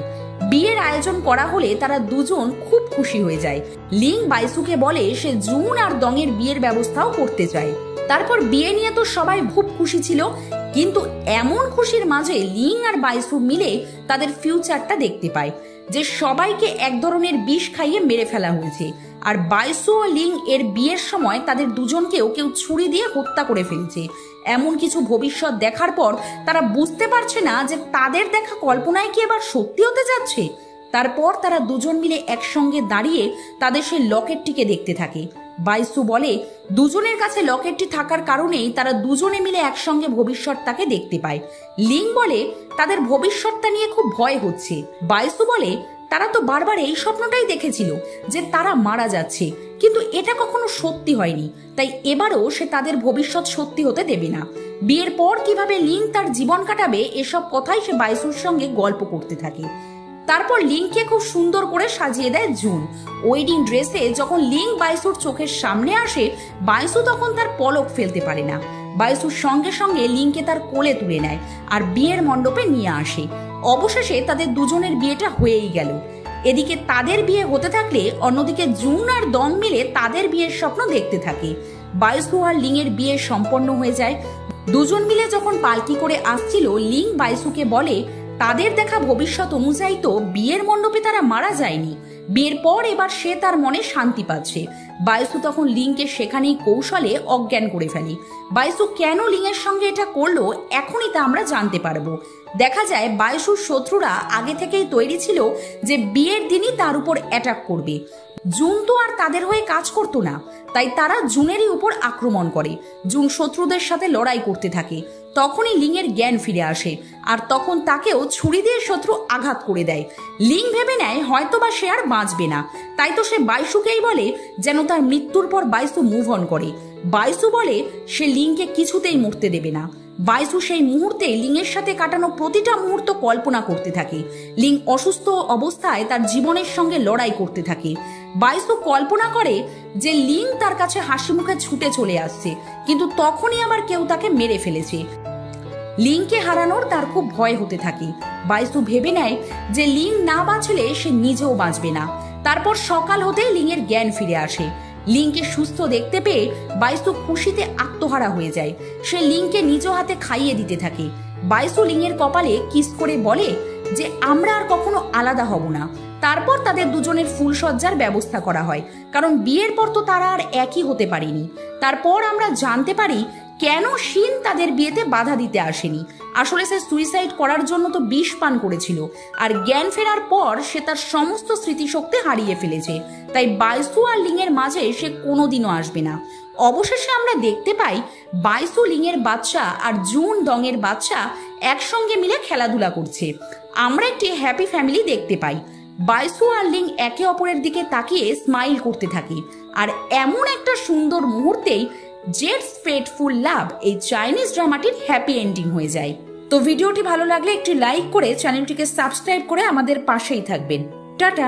বিয়ের আয়োজন করা হলে তারা দুজন খুব খুশি হয়ে যায়। লিং বাইসুকে বলে সে জুন আর দংয়ের বিয়ের ব্যবস্থাও করতে চায়। তারপর বিয়ে নিয়ে তো সবাই খুব খুশি ছিল, কিন্তু এমন খুশির মাঝে লিং আর বাইসু মিলে তাদের ফিউচারটা দেখতে পায় যে সবাইকে এক ধরনের বিষ খাইয়ে মেরে ফেলা হয়েছে। আর বাইসু ও লিং এর বিয়ের সময় তাদের দুজনকেও কেউ ছুরি দিয়ে হত্যা করে ফেলেছে। এমন কিছু ভবিষ্যৎ দেখার পর তারা বুঝতে পারছে না যে তাদের দেখা কল্পনায় কি এবার সত্যি হতে যাচ্ছে। তারপর তারা দুজন মিলে একসঙ্গে দাঁড়িয়ে তাদের সেই লকেটটিকে দেখতে থাকে। বাইসু বলে দুজনের কাছে লকেটটি থাকার কারণেই তারা দুজনে মিলে একসঙ্গে ভবিষ্যৎটাকে দেখতে পায়। লিং বলে তাদের ভবিষ্যৎটা নিয়ে খুব ভয় হচ্ছে। বাইসু বলে তারা তো বারবার এই স্বপ্নটাই দেখেছিল যে তারা মারা যাচ্ছে, কিন্তু এটা কখনো সত্যি হয়নি, তাই এবারও সে তাদের ভবিষ্যৎ সত্যি হতে দেবে না। বিয়ের পর কিভাবে লিং তার জীবন কাটাবে এসব কথাই সে বাইসুর সঙ্গে গল্প করতে থাকে। তারপর লিংকে খুব সুন্দর করে সাজিয়ে দেয় জুন। ওয়েডিং ড্রেসে যখন লিং বাইসুর চোখের সামনে আসে, বাইসু তখন তার পলক ফেলতে পারে না। বাইসুর সঙ্গে সঙ্গে লিংকে তার কোলে তুলে নেয় আর বিয়ের মণ্ডপে নিয়ে আসে। অবশেষে তাদের দুজনের বিয়েটা হয়েই গেল। এদিকে তাদের বিয়ে হতে থাকলে অন্যদিকে জুন আর দং মিলে তাদের বিয়ের স্বপ্ন দেখতে থাকে। বাইসু আর লিং এর বিয়ে সম্পন্ন হয়ে যায়। দুজন মিলে যখন পালকি করে আসছিল, লিং বাইসুকে বলে তাদের দেখা ভবিষ্যৎ অনুযায়ী তো বিয়ের মণ্ডপে তারা মারা যায়নি। বিয়ের পর এবার সে তার মনে শান্তি পাচ্ছে। বাইসু তখন লিংকে সেখানেই কৌশলে অজ্ঞান করে ফেলে। বাইসু কেন লিংয়ের সঙ্গে এটা করলো এখনই তা আমরা জানতে পারবো। দেখা যায় বাইসুর শত্রুরা আগে থেকেই তৈরি ছিল যে বিয়ের দিনই তার উপর অ্যাটাক করবে। জুন তো আর তাদের হয়ে কাজ করতো না, তাই তারা জুনেরই উপর আক্রমণ করে। জুন শত্রুদের সাথে লড়াই করতে থাকে। তখনই লিংয়ের জ্ঞান ফিরে আসে আর তখন তাকেও ছুরি দিয়ে শত্রু আঘাত করে দেয়। লিং ভেবে নেয় হয়তোবা সে আর বাঁচবে না, তাই তো সে বাইসুকেই বলে যেন তার মৃত্যুর পর বাইসু মুভ অন করে। বাইসু বলে সে লিংকে কিছুতেই মরতে দেবে না। বাইসু সেই মুহূর্তে লিংয়ের সাথে কাটানো প্রতিটা মুহূর্ত কল্পনা করতে থাকে। লিং অসুস্থ অবস্থায় তার জীবনের সঙ্গে লড়াই করতে থাকে। বাইসু কল্পনা করে যে লিং তার কাছে হাসি মুখে ছুটে চলে আসছে, কিন্তু তখনই আবার কেউ তাকে মেরে ফেলেছে। লিংকে হারানোর তার খুব ভয় হতে থাকে। বাইসু ভেবে নেয় যে লিং না বাঁচলে সে নিজেও বাঁচবে না। তারপর সকাল হতেই লিংয়ের জ্ঞান ফিরে আসে। লিংকে সুস্থ দেখতে পেয়ে বাইসু খুশিতে আত্মহারা হয়ে যায়। সে লিংকে নিজ হাতে খাইয়ে দিতে থাকে। বাইসু লিংয়ের কপালে কিস করে বলে যে আমরা আর কখনো আলাদা হব না। তারপর তাদের দুজনের ফুলসজ্জার ব্যবস্থা করা হয়, কারণ বিয়ের পর তো তারা আর একই হতে পারেনি। তারপর আমরা জানতে পারি কেন শিন তাদের বিয়েতে বাধা দিতে আসেনি। আসলে সে সুইসাইড করার জন্য তো বিষ পান করেছিল, আর জ্ঞান ফেরার পর সে তার সমস্ত স্মৃতিশক্তি হারিয়ে ফেলেছে। তাই বাইসু আর লিংয়ের মাঝে সে কোনোদিনও আসবে না। অবশেষে আমরা দেখতে পাই বাইসু লিংয়ের বাচ্চা আর জুন দংয়ের বাচ্চা একসঙ্গে মিলে খেলাধুলা করছে। আমরা একটি হ্যাপি ফ্যামিলি দেখতে পাই। বাইসু আর লিং একে অপরের দিকে তাকিয়ে স্মাইল করতে থাকে। আর এমন একটা সুন্দর মুহূর্তেই জেটস ফেটফুল লাভ এই চাইনিজ ড্রামাটির হ্যাপি এন্ডিং হয়ে যায়। তো ভিডিওটি ভালো লাগলে একটি লাইক করে চ্যানেলটিকে সাবস্ক্রাইব করে আমাদের পাশেই থাকবেন। টাটা।